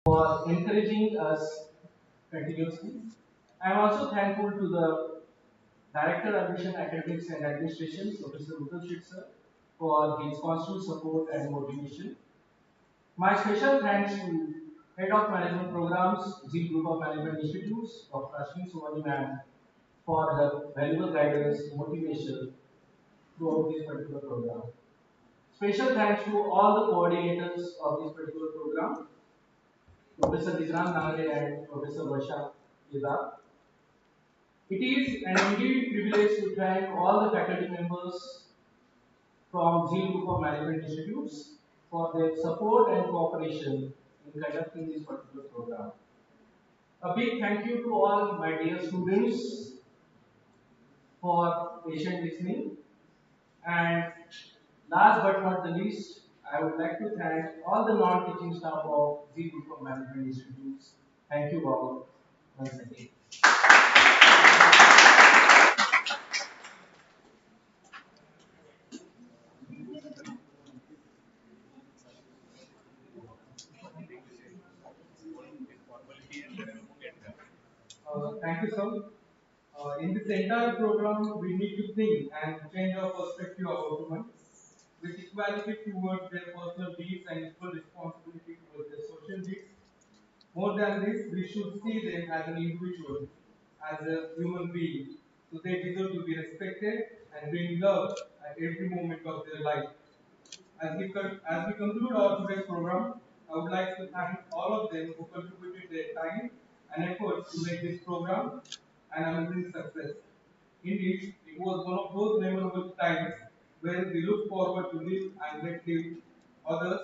Speaker 3: for encouraging us continuously. I am also thankful to the Director Admission Academics and Administration, Professor Uttar sir, for his constant support and motivation. My special thanks to Head of Management Programs, Zeal Group of Management Institutes, Dr. Ashwin Suvani ma'am, for her valuable guidance, motivation throughout this particular program. Special thanks to all the coordinators of this particular program, Professor Dnyanganga and Professor Varsha Yeda. It is an indeed privilege to thank all the faculty members from Zeal Group of Management Institutes for their support and cooperation in conducting this particular program. A big thank you to all my dear students for patient listening. And last but not the least, I would like to thank all the non-teaching staff of Zeal Group of Management Institutes. Thank you all once again. Thank you, sir. In this entire program, we need to think and change our perspective about women with equality towards their personal needs and equal responsibility towards their social needs. More than this, we should see them as an individual, as a human being, so they deserve to be respected and being loved at every moment of their life. As we conclude our today's program, I would like to thank all of them who contributed their time and efforts to make this program an amazing success. Indeed, it was one of those memorable times when we look forward to live and let live others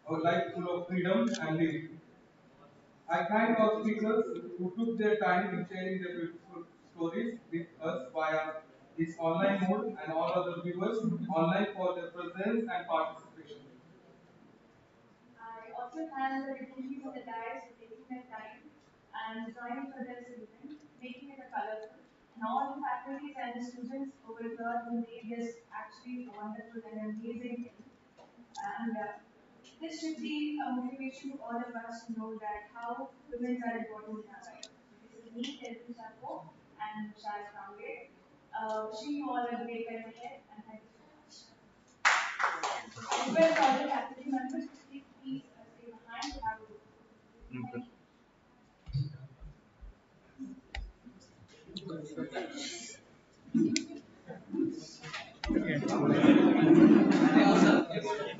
Speaker 3: our life full of freedom and liberty. I thank our speakers who took their time in sharing their beautiful stories with us via this online mode and all other viewers online for their presence and participation. I also thank the dignitaries of the dais for taking their time and designing for this event, making it a colorful, and all the faculties and the students over here who made this actually a wonderful and amazing thing. And this should be a motivation to all of us to know that how women are important in our life. This is me, Telvin Chapo, and Shaz Ramge. Wishing you all a great time ahead, and thank you so much. I request all the faculty members to please stay behind to have a good day.